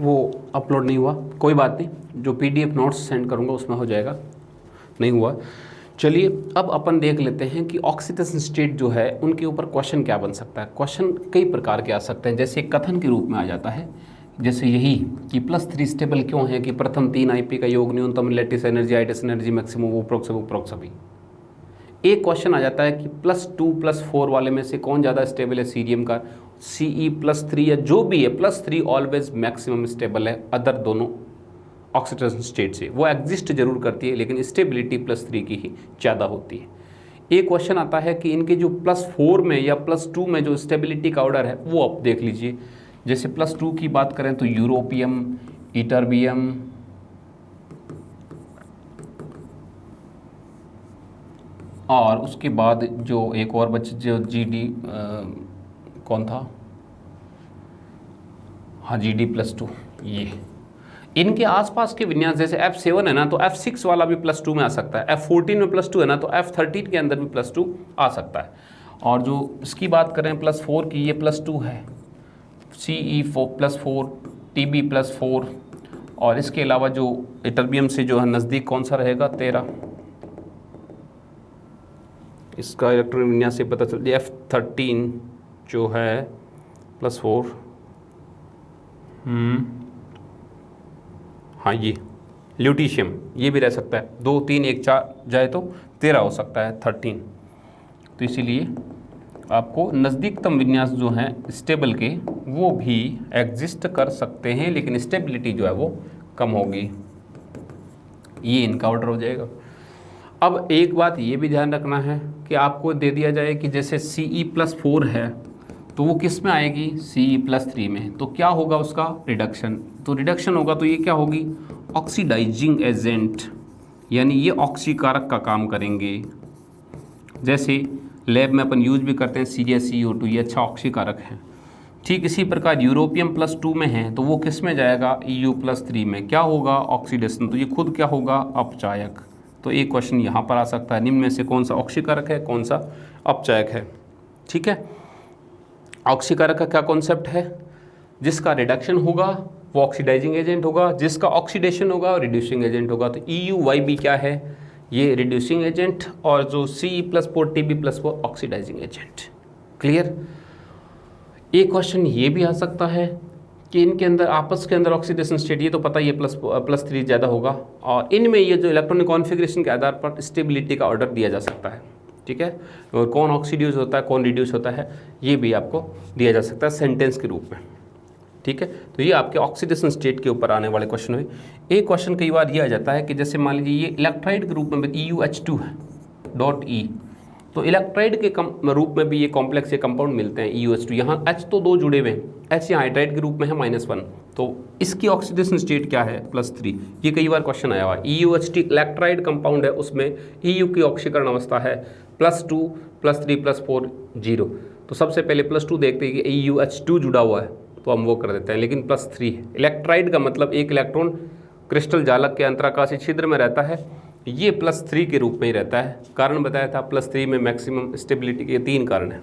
वो अपलोड नहीं हुआ, कोई बात नहीं, जो PDF नोट्स सेंड करूँगा उसमें हो जाएगा, नहीं हुआ। चलिए अब अपन देख लेते हैं कि ऑक्सीडेशन स्टेट जो है उनके ऊपर क्वेश्चन क्या बन सकता है। क्वेश्चन कई प्रकार के आ सकते हैं, जैसे कथन के रूप में आ जाता है, जैसे यही कि +3 स्टेबल क्यों है, कि प्रथम 3 IP का योग न्यूनतम lattice energy, itis energy, maximum उपरोक्त सभी। एक क्वेश्चन आ जाता है कि +2 +4 वाले में से कौन ज़्यादा स्टेबल है, सीरियम का, CE +3 या जो भी है, +3 ऑलवेज मैक्सिमम स्टेबल है अदर दोनों ऑक्सीडेशन स्टेट से। वो एग्जिस्ट जरूर करती है लेकिन स्टेबिलिटी +3 की ही ज़्यादा होती है। एक क्वेश्चन आता है कि इनके जो +4 में या +2 में जो स्टेबिलिटी का ऑर्डर है वो आप देख लीजिए। जैसे +2 की बात करें तो यूरोपियम, इटरबियम, और उसके बाद जो एक और बच्चे जो GD कौन था, हाँ GD +2, ये इनके आसपास के विन्यास, जैसे F7 है ना तो F6 वाला भी +2 में आ सकता है, F14 में +2 है ना तो F13 के अंदर भी +2 आ सकता है। और जो इसकी बात करें +4 की, ये +2 है, CE +4, TB +4, और इसके अलावा जो इटरबियम से जो है नज़दीक कौन सा रहेगा, 13, इसका इलेक्ट्रॉन विन्यास से पता चल, F13 जो है +4, हाँ ये ल्यूटीशियम, ये भी रह सकता है, 2 3 1 4 जाए तो 13 हो सकता है, 13। तो इसीलिए आपको नज़दीकतम विन्यास जो है स्टेबल के वो भी एग्जिस्ट कर सकते हैं, लेकिन स्टेबिलिटी जो है वो कम होगी। ये इनका ऑर्डर हो जाएगा। अब एक बात ये भी ध्यान रखना है कि आपको दे दिया जाए कि जैसे Ce+4 है तो वो किस में आएगी, Ce+3 में, तो क्या होगा उसका रिडक्शन, तो रिडक्शन होगा तो ये क्या होगी, ऑक्सीडाइजिंग एजेंट, यानी ये ऑक्सीकारक का काम करेंगे। जैसे लैब में अपन यूज भी करते हैं CaCO2, ये अच्छा ऑक्सीकारक है। ठीक इसी प्रकार यूरोपियम+2 में है तो वो किस में जाएगा, Eu+3 में, क्या होगा ऑक्सीडेशन, तो ये खुद क्या होगा, अपचायक। तो एक क्वेश्चन यहाँ पर आ सकता है, निम्न में से कौन सा ऑक्सीकारक है, कौन सा अपचायक है। ठीक है, ऑक्सीकारक का क्या कॉन्सेप्ट है, जिसका रिडक्शन होगा वो ऑक्सीडाइजिंग एजेंट होगा, जिसका ऑक्सीडेशन होगा रिड्यूसिंग एजेंट होगा। तो EuYb क्या है, ये रिड्यूसिंग एजेंट, और जो Ce+4 Tb+4 oxidising agent. Clear. एक क्वेश्चन ये भी आ सकता है कि इनके अंदर आपस के अंदर ऑक्सीडेशन स्टेट, ये तो पता ही है +3 ज़्यादा होगा, और इनमें ये जो इलेक्ट्रॉनिक कॉन्फ़िगरेशन के आधार पर स्टेबिलिटी का ऑर्डर दिया जा सकता है। ठीक है, और कौन ऑक्सीड्यूस होता है, कौन रिड्यूस होता है, ये भी आपको दिया जा सकता है सेंटेंस के रूप में। ठीक है, तो ये आपके ऑक्सीडेशन स्टेट के ऊपर आने वाले क्वेश्चन हुए। एक क्वेश्चन कई बार ये आ जाता है कि जैसे मान लीजिए ये इलेक्ट्राइड के रूप में EuH2 है .E, तो इलेक्ट्राइड के रूप में भी ये कॉम्प्लेक्स ये कंपाउंड मिलते हैं EuH2, यहाँ H तो 2 जुड़े हुए हैं, H यहाँ हाइड्राइड के रूप में है -1, तो इसकी ऑक्सीडेशन स्टेट क्या है, +3। ये कई बार क्वेश्चन आया हुआ है। EuH2 इलेक्ट्राइड कंपाउंड है, उसमें EU की ऑक्सीकरण अवस्था है +2 +3 +4 0। तो सबसे पहले +2 देखते हैं कि EuH2 जुड़ा हुआ है तो हम वो कर देते हैं, लेकिन +3 है। इलेक्ट्राइड का मतलब एक इलेक्ट्रॉन क्रिस्टल जालक के अंतराकाशीय छिद्र में रहता है, ये +3 के रूप में ही रहता है। कारण बताया था, +3 में मैक्सिमम स्टेबिलिटी के 3 कारण हैं,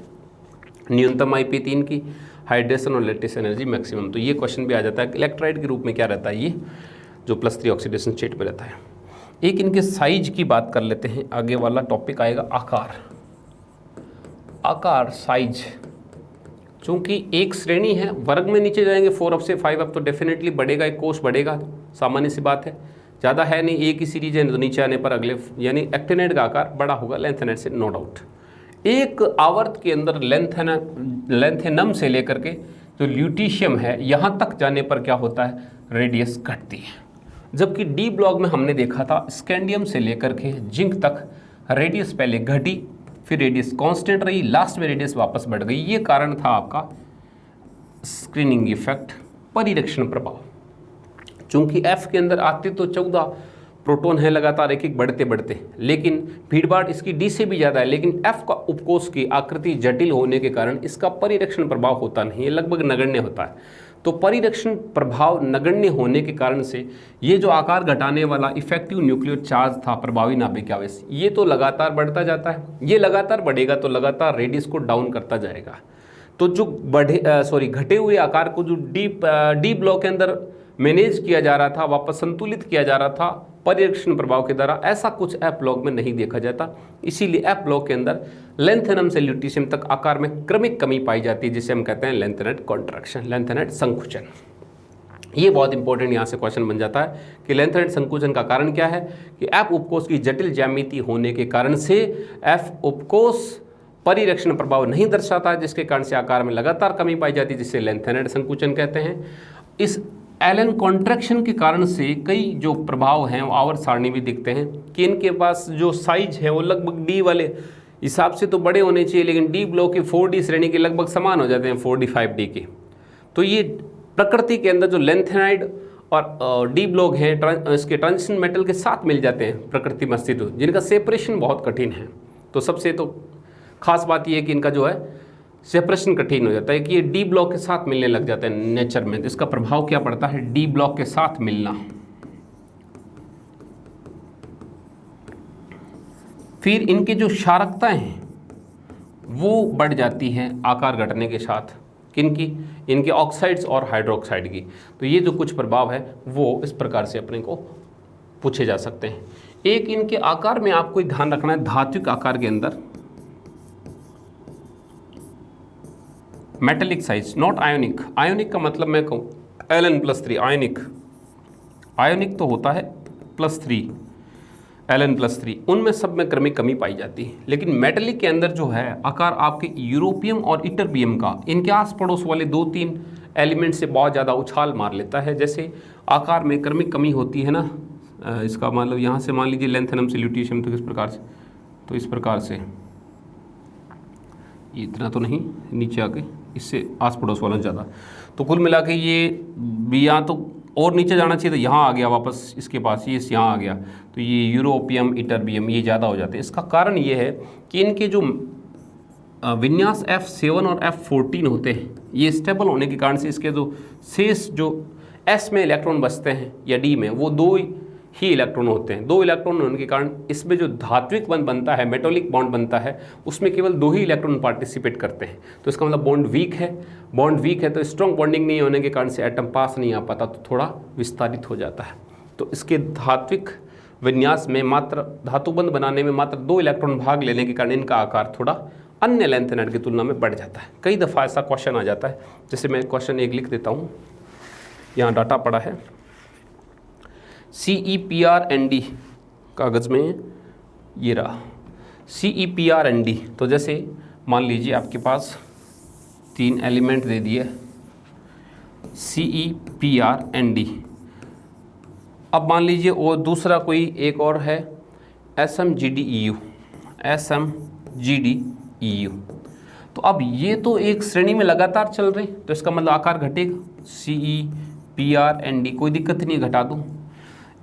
न्यूनतम IP3 की, हाइड्रेशन और लेटिस एनर्जी मैक्सिमम। तो ये क्वेश्चन भी आ जाता है कि इलेक्ट्राइड के रूप में क्या रहता है, ये जो +3 ऑक्सीडेशन स्टेट में रहता है। एक इनके साइज की बात कर लेते हैं, आगे वाला टॉपिक आएगा आकार। आकार, साइज, चूँकि एक श्रेणी है, वर्ग में नीचे जाएंगे 4 अब से 5 अब तो डेफिनेटली बढ़ेगा, एक कोष बढ़ेगा, सामान्य सी बात है, ज़्यादा है नहीं, एक ही सीरीज है तो नीचे आने पर अगले, यानी एक्टिनेट का आकार बड़ा होगा लेंथेनेट से, नो डाउट। एक आवर्त के अंदर लेंथेनम से लेकर के जो ल्यूटीशियम है यहाँ तक जाने पर क्या होता है, रेडियस घटती है। जबकि डी ब्लॉक में हमने देखा था स्कैंडियम से लेकर के जिंक तक रेडियस पहले घटी, फिर रेडियस कांस्टेंट रही, लास्ट में रेडियस वापस बढ़ गई। ये कारण था आपका स्क्रीनिंग इफेक्ट, परिरक्षण प्रभाव। चूंकि F के अंदर आते तो 14 प्रोटॉन है लगातार एक एक बढ़ते बढ़ते, लेकिन भीड़भाड़ इसकी D से भी ज़्यादा है, लेकिन F का उपकोष की आकृति जटिल होने के कारण इसका परिरक्षण प्रभाव होता नहीं है, लगभग नगण्य होता है। तो परिरक्षण प्रभाव नगण्य होने के कारण से ये जो आकार घटाने वाला इफेक्टिव न्यूक्लियर चार्ज था, प्रभावी नाभिक आवेश, ये तो लगातार बढ़ता जाता है। ये लगातार बढ़ेगा तो लगातार रेडियस को डाउन करता जाएगा। तो जो घटे हुए आकार को जो डी ब्लॉक के अंदर मैनेज किया जा रहा था, वापस संतुलित किया जा रहा था परिरक्षण प्रभाव के द्वारा, ऐसा कुछ F ब्लॉक में नहीं देखा जाता। इसीलिए F ब्लॉक के अंदर लेंथेनम से ल्यूटीशियम तक आकार में क्रमिक कमी पाई जाती है, जिसे हम कहते हैं लेंथेनेट कॉन्ट्रैक्शन, लेंथेनेट संकुचन। ये बहुत इंपॉर्टेंट यहाँ से क्वेश्चन बन जाता है कि लेंथेनेट संकुचन का कारण क्या है, कि F उपकोष की जटिल ज्यामिति होने के कारण से F उपकोष परिरक्षण प्रभाव नहीं दर्शाता है, जिसके कारण से आकार में लगातार कमी पाई जाती है, जिसे लेंथेनेट संकुचन कहते हैं। इस एलन कॉन्ट्रैक्शन के कारण से कई जो प्रभाव हैं वो आवर्त सारणी भी दिखते हैं कि इनके पास जो साइज है वो लगभग डी वाले हिसाब से तो बड़े होने चाहिए, लेकिन डी ब्लॉक के 4D श्रेणी के लगभग समान हो जाते हैं 4D 5D के। तो ये प्रकृति के अंदर जो लेंथेनाइड और डी ब्लॉक हैं इसके ट्रांजिशन मेटल के साथ मिल जाते हैं प्रकृति में अस्तित्व, जिनका सेपरेशन बहुत कठिन है। तो सबसे तो खास बात ये है कि इनका जो है सेपरेशन कठिन हो जाता है कि ये डी ब्लॉक के साथ मिलने लग जाते हैं नेचर में। तो इसका प्रभाव क्या पड़ता है, डी ब्लॉक के साथ मिलना। फिर इनकी जो क्षारकताएं हैं वो बढ़ जाती हैं आकार घटने के साथ, किनकी, इनके ऑक्साइड्स और हाइड्रोक्साइड की। तो ये जो कुछ प्रभाव है वो इस प्रकार से अपने को पूछे जा सकते हैं। एक इनके आकार में आपको ध्यान रखना है, धात्विक आकार के अंदर metallic size, not ionic. Ionic का मतलब मैं कहूँ Ln+3, आयोनिक तो होता है +3, Ln+3, उनमें सब में क्रमिक कमी पाई जाती है। लेकिन मेटेलिक के अंदर जो है आकार आपके यूरोपियम और इटरबियम का, इनके आस पड़ोस वाले 2-3 एलिमेंट से बहुत ज़्यादा उछाल मार लेता है। जैसे आकार में क्रमिक कमी होती है ना, इसका मतलब यहाँ से मान लीजिए लेंथेनम से ल्यूटीशियम, तो किस प्रकार से, तो इस प्रकार से, ये इतना तो नहीं, नीचे आके इससे आस पड़ोस वाला ज़्यादा, तो कुल मिला के ये भी यहाँ तो और नीचे जाना चाहिए, तो यहाँ आ गया वापस इसके पास, ये यहाँ आ गया, तो ये यूरोपियम इटरबियम ये ज़्यादा हो जाते हैं। इसका कारण ये है कि इनके जो विन्यास F7 और F14 होते हैं, ये स्टेबल होने के कारण से इसके जो शेष जो S में इलेक्ट्रॉन बचते हैं या D में, वो 2 ही इलेक्ट्रॉन होते हैं। 2 इलेक्ट्रॉन होने के कारण इसमें जो धात्विक बंध बनता है, मेटोलिक बॉन्ड बनता है, उसमें केवल 2 ही इलेक्ट्रॉन पार्टिसिपेट करते हैं। तो इसका मतलब बॉन्ड वीक है। बॉन्ड वीक है तो स्ट्रॉन्ग बॉन्डिंग नहीं होने के कारण से एटम पास नहीं आ पाता, तो थोड़ा विस्तारित हो जाता है। तो इसके धात्विक विन्यास में मात्र धातुबंध बनाने में मात्र 2 इलेक्ट्रॉन भाग लेने के कारण इनका आकार थोड़ा अन्य लेंथेनाइड की तुलना में बढ़ जाता है। कई दफ़ा ऐसा क्वेश्चन आ जाता है, जैसे मैं क्वेश्चन एक लिख देता हूँ, यहाँ डाटा पड़ा है, CEPRND कागज़ में ये रहा, CEPRND। तो जैसे मान लीजिए आपके पास 3 एलिमेंट दे दिए CEPRND, अब मान लीजिए और दूसरा कोई एक और है SMGDEU, SMGDEU। तो अब ये तो एक श्रेणी में लगातार चल रहे, तो इसका मतलब आकार घटेगा। CEPRND कोई दिक्कत नहीं, घटा दूँ।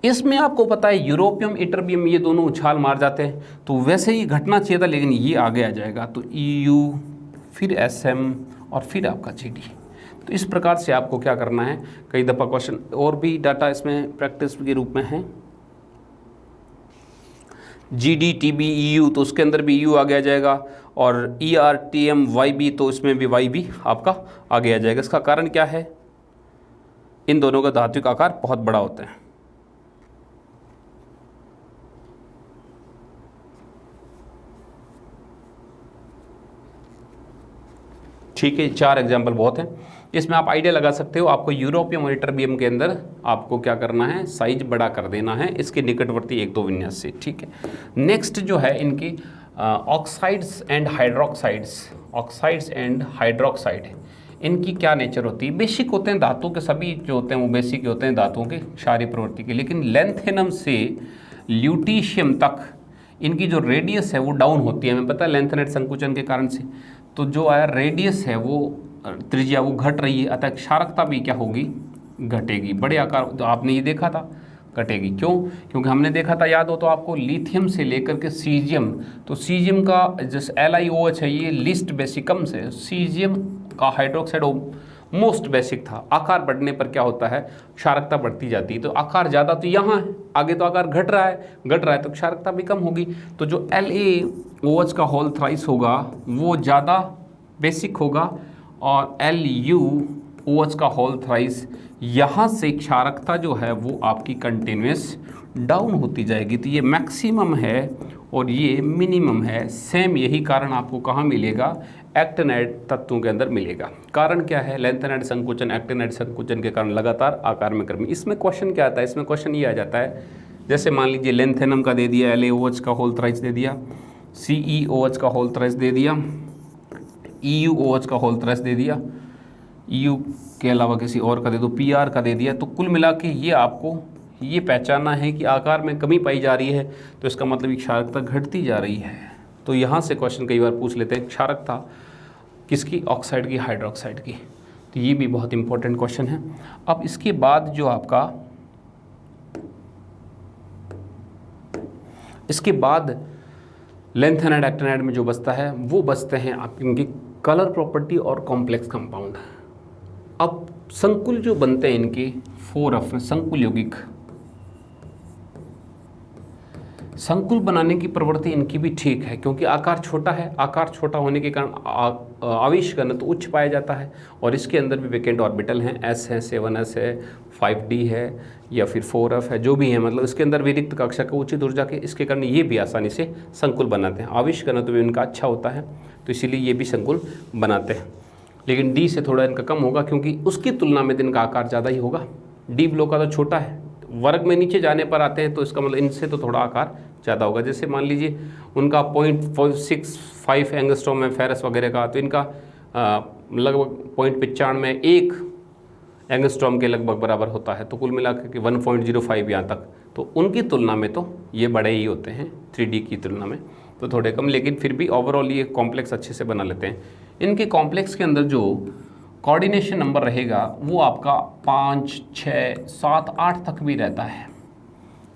इसमें आपको पता है यूरोपियम इटरबियम ये दोनों उछाल मार जाते हैं, तो वैसे ही घटना चाहिए था, लेकिन ये आगे आ जाएगा, तो EU फिर SM और फिर आपका GD। तो इस प्रकार से आपको क्या करना है, कई दफ़ा क्वेश्चन और भी डाटा इसमें प्रैक्टिस के रूप में है, GD TB EU, तो उसके अंदर भी EU आगे आ जाएगा, और ER TM YB, तो इसमें भी YB आपका आगे आ जाएगा। इसका कारण क्या है, इन दोनों का धात्विक आकार बहुत बड़ा होता है। ठीक है, 4 एग्जाम्पल बहुत हैं, इसमें आप आइडिया लगा सकते हो। आपको यूरोपियम और इटरबियम के अंदर आपको क्या करना है, साइज बड़ा कर देना है इसके निकटवर्ती 1-2 विन्यास से। ठीक है, नेक्स्ट जो है इनकी oxides and hydroxides, oxides and hydroxide, इनकी क्या नेचर होती है। बेसिक होते हैं धातु के, सभी जो होते हैं वो बेसिक होते हैं धातुओं के क्षारीय प्रवृत्ति के, लेकिन लेंथेनम से ल्यूटीशियम तक इनकी जो रेडियस है वो डाउन होती है। हमें पता है लेंथेनाइड संकुचन के कारण से, तो जो रेडियस है वो त्रिज्या वो घट रही है, अतः क्षारकता भी क्या होगी, घटेगी। बड़े आकार, तो आपने ये देखा था घटेगी, क्यों, क्योंकि हमने देखा था, याद हो तो आपको, लिथियम से लेकर के सीजियम, तो सीजियम का जैसे LiOH है ये लिस्ट बेसिकम से, सीजियम का हाइड्रोक्साइड मोस्ट बेसिक था। आकार बढ़ने पर क्या होता है, क्षारकता बढ़ती जाती है। तो आकार ज़्यादा तो यहाँ है, आगे तो आकार घट रहा है तो क्षारकता भी कम होगी। तो जो LaOH का होल थ्राइस होगा वो ज़्यादा बेसिक होगा, और LuOH का होल थ्राइस, यहाँ से क्षारकता जो है वो आपकी कंटिन्यूस डाउन होती जाएगी। तो ये मैक्सिमम है और ये मिनिमम है। सेम यही कारण आपको कहाँ मिलेगा, एक्टिनाइड तत्वों के अंदर मिलेगा। कारण क्या है, लेंथेनाइड संकुचन, एक्टिनाइड संकुचन के कारण लगातार आकार में कमी। इसमें क्वेश्चन क्या आता है, इसमें क्वेश्चन ये आ जाता है, जैसे मान लीजिए लेंथेनम का दे दिया, LaOH का होल थ्राइस दे दिया, CeOH का होल थ्राइस दे दिया, EuOH का होल थ्राइस दे दिया, EU के अलावा किसी और का दे दो, PR का दे दिया। तो कुल मिला के ये आपको ये पहचानना है कि आकार में कमी पाई जा रही है, तो इसका मतलब क्षारकता घटती जा रही है। तो यहाँ से क्वेश्चन कई बार पूछ लेते हैं, क्षारकता किसकी, ऑक्साइड की, हाइड्रोक्साइड की। तो ये भी बहुत इंपॉर्टेंट क्वेश्चन है। अब इसके बाद जो आपका, इसके बाद लेंथेनाइड एक्टिनाइड में जो बचता है वो बचते हैं आपकी कलर प्रॉपर्टी और कॉम्प्लेक्स कंपाउंड। अब संकुल जो बनते हैं इनके 4F में, संकुल यौगिक, संकुल बनाने की प्रवृत्ति इनकी भी ठीक है, क्योंकि आकार छोटा है। आकार छोटा होने के कारण आवेश घनत्व उच्च पाया जाता है, और इसके अंदर भी वैकेंट ऑर्बिटल हैं, S है, 7S है, 5D है, या फिर 4F है, जो भी है, मतलब इसके अंदर भी रिक्त कक्षा का उचित ऊर्जा के, इसके कारण ये भी आसानी से संकुल बनाते हैं। आवेश घनत्व भी इनका अच्छा होता है, तो इसीलिए ये भी संकुल बनाते हैं। लेकिन D से थोड़ा इनका कम होगा, क्योंकि उसकी तुलना में इनका आकार ज़्यादा ही होगा। D ब्लॉक का तो छोटा है, वर्ग में नीचे जाने पर आते हैं तो इसका मतलब इनसे तो थोड़ा आकार ज़्यादा होगा। जैसे मान लीजिए उनका 0.65 एंगस्ट्रॉम है फेरस वगैरह का, तो इनका लगभग 0.95 में 1 एंगस्ट्रॉम के लगभग बराबर होता है, तो कुल मिलाकर के 1.05 यहाँ तक, तो उनकी तुलना में तो ये बड़े ही होते हैं 3D की तुलना में, तो थोड़े कम, लेकिन फिर भी ओवरऑल ये कॉम्प्लेक्स अच्छे से बना लेते हैं। इनके कॉम्प्लेक्स के अंदर जो कोऑर्डिनेशन नंबर रहेगा वो आपका 5, 6, 7, 8 तक भी रहता है,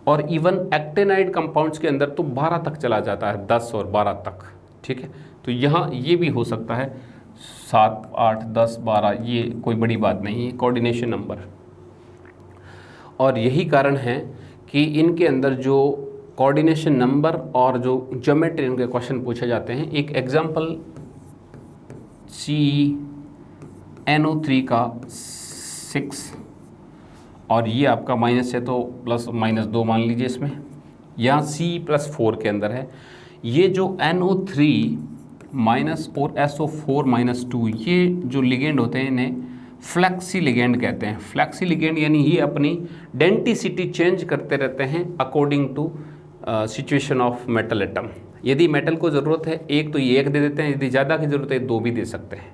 और इवन एक्टेनाइड कंपाउंड्स के अंदर तो 12 तक चला जाता है, 10 और 12 तक, ठीक है। तो यहाँ ये भी हो सकता है 7, 8, 10, 12, ये कोई बड़ी बात नहीं है कोऑर्डिनेशन नंबर। और यही कारण है कि इनके अंदर जो कोऑर्डिनेशन नंबर और जो ज्योमेट्री इनके क्वेश्चन पूछे जाते हैं, एक एग्जांपल CnO3 का 6, और ये आपका माइनस है तो प्लस -2 मान लीजिए इसमें, यहाँ C+4 के अंदर है। ये जो NO3- और SO4-2, ये जो लिगेंड होते हैं इन्हें फ्लैक्सी लिगेंड कहते हैं। फ्लैक्सी लिगेंड यानी ये अपनी डेंटिसिटी चेंज करते रहते हैं according to situation of metal atom. यदि मेटल को ज़रूरत है एक तो ये 1 दे देते हैं, यदि ज़्यादा की ज़रूरत है 2 भी दे सकते हैं।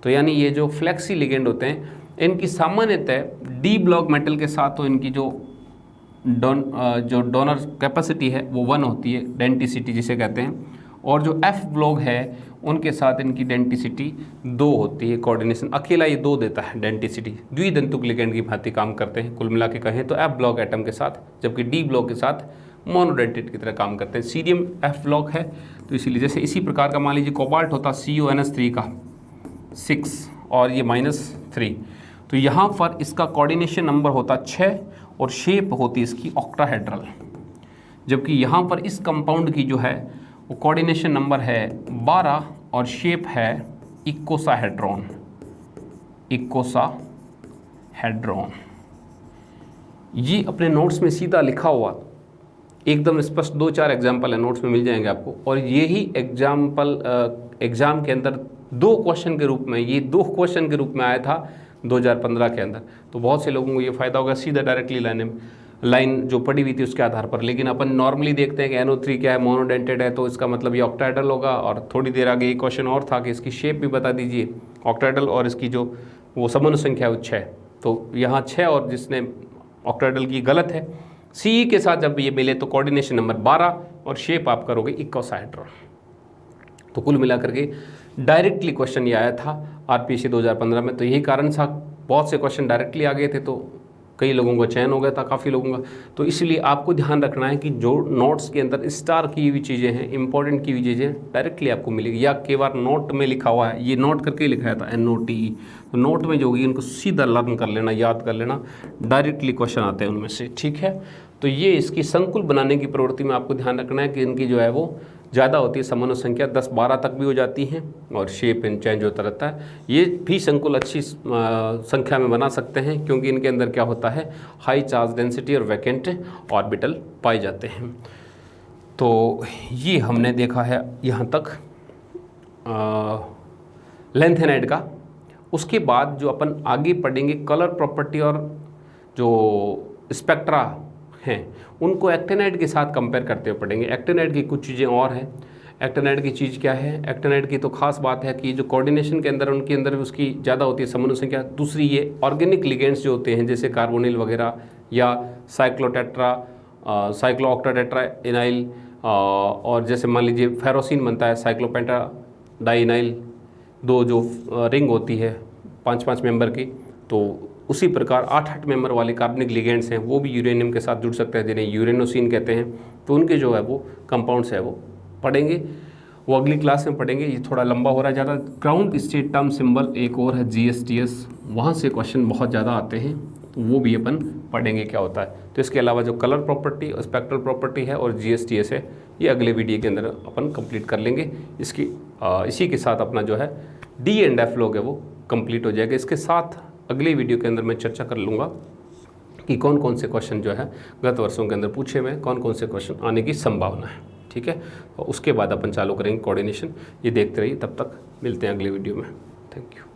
तो यानी ये जो फ्लैक्सी लिगेंड होते हैं इनकी सामान्यतः डी ब्लॉक मेटल के साथ तो इनकी जो डोनर कैपेसिटी है वो 1 होती है, डेंटिसिटी जिसे कहते हैं, और जो F ब्लॉक है उनके साथ इनकी डेंटिसिटी 2 होती है। कोऑर्डिनेशन अकेला ये 2 देता है डेंटिसिटी, द्विदंतुक लिगेंड की भांति काम करते हैं कुल मिला के कहें तो F ब्लॉक एटम के साथ, जबकि D ब्लॉक के साथ मोनोडेंटेट की तरह काम करते हैं। सीरियम F ब्लॉक है तो इसीलिए, जैसे इसी प्रकार का मान लीजिए कोबाल्ट होता CuNS3 का 6 और ये -3, तो यहाँ पर इसका कोऑर्डिनेशन नंबर होता 6 और शेप होती इसकी ऑक्टाहेड्रल, जबकि यहाँ पर इस कंपाउंड की जो है वो कोऑर्डिनेशन नंबर है 12 और शेप है इकोसाहेड्रॉन। ये अपने नोट्स में सीधा लिखा हुआ एकदम स्पष्ट 2-4 एग्जाम्पल है, नोट्स में मिल जाएंगे आपको, और यही एग्जाम्पल एग्ज़ाम के अंदर 2 क्वेश्चन के रूप में, ये 2 क्वेश्चन के रूप में आया था 2015 के अंदर। तो बहुत से लोगों को ये फ़ायदा होगा सीधा डायरेक्टली लाइन जो पड़ी हुई थी उसके आधार पर। लेकिन अपन नॉर्मली देखते हैं कि NO3 क्या है, मोनोडेंटेड है, तो इसका मतलब ये ऑक्टाहेड्रल होगा। और थोड़ी देर आगे एक क्वेश्चन और था कि इसकी शेप भी बता दीजिए ऑक्टाहेड्रल, और इसकी जो वो समूह संख्या है वो 6, तो यहाँ 6 और जिसने ऑक्टाहेड्रल की गलत है। CE के साथ जब ये मिले तो कोऑर्डिनेशन नंबर 12 और शेप आप करोगे इकोसाहेड्रल। तो कुल मिलाकर के डायरेक्टली क्वेश्चन ये आया था RPSC 2015 में। तो यही कारण था, बहुत से क्वेश्चन डायरेक्टली आ गए थे तो कई लोगों को चयन हो गया था, काफ़ी लोगों का। तो इसलिए आपको ध्यान रखना है कि जो नोट्स के अंदर स्टार की हुई चीज़ें हैं, इंपॉर्टेंट की हुई चीज़ें डायरेक्टली आपको मिलेगी, या कई बार नोट में लिखा हुआ है, ये नोट करके लिखाया था NOTE, तो नोट में जो होगी इनको सीधा लर्न कर लेना, याद कर लेना, डायरेक्टली क्वेश्चन आते हैं उनमें से, ठीक है। तो ये इसकी संकुल बनाने की प्रवृत्ति में आपको ध्यान रखना है कि इनकी जो है वो ज़्यादा होती है, समूह संख्या 10-12 तक भी हो जाती हैं, और शेप इन चेंज होता रहता है। ये भी संकुल अच्छी संख्या में बना सकते हैं क्योंकि इनके अंदर क्या होता है, हाई चार्ज डेंसिटी और वैकेंट ऑर्बिटल पाए जाते हैं। तो ये हमने देखा है यहाँ तक लैंथेनाइड का। उसके बाद जो अपन आगे पढ़ेंगे कलर प्रॉपर्टी और जो स्पेक्ट्रा हैं उनको एक्टिनाइड के साथ कंपेयर करते हुए पढ़ेंगे। एक्टिनाइड की कुछ चीज़ें और हैं। एक्टिनाइड की चीज़ क्या है, एक्टिनाइड की तो खास बात है कि जो कोऑर्डिनेशन के अंदर उनके अंदर उसकी ज़्यादा होती है समूह संख्या। दूसरी ये ऑर्गेनिक लिगेंड्स जो होते हैं जैसे कार्बोनिल वगैरह या साइक्लो ऑक्टाटेट्रा इनाइल, और जैसे मान लीजिए फेरोसिन बनता है साइक्लोपेंटा डाइनाइल, 2 जो रिंग होती है 5-5 मेंबर की, तो उसी प्रकार 8-8 मेंबर वाले कार्बनिक लिगेंड्स हैं वो भी यूरेनियम के साथ जुड़ सकते हैं जिन्हें यूरेनोसिन कहते हैं। तो उनके जो है वो कंपाउंड्स है वो पढ़ेंगे, वो अगली क्लास में पढ़ेंगे। ये थोड़ा लंबा हो रहा है ज़्यादा। ग्राउंड स्टेट टर्म सिंबल एक और है GSTS, वहाँ से क्वेश्चन बहुत ज़्यादा आते हैं, तो वो भी अपन पढ़ेंगे क्या होता है। तो इसके अलावा जो कलर प्रॉपर्टी और स्पेक्ट्रल प्रॉपर्टी है और GSTS है, ये अगले वीडियो के अंदर अपन कंप्लीट कर लेंगे। इसी के साथ अपना जो है D एंड F लोग है वो कंप्लीट हो जाएगा। इसके साथ अगले वीडियो के अंदर मैं चर्चा कर लूँगा कि कौन कौन से क्वेश्चन जो है गत वर्षों के अंदर पूछे हुए, कौन कौन से क्वेश्चन आने की संभावना है, ठीक है। और उसके बाद अपन चालू करेंगे कोऑर्डिनेशन। ये देखते रहिए, तब तक मिलते हैं अगले वीडियो में। Thank you.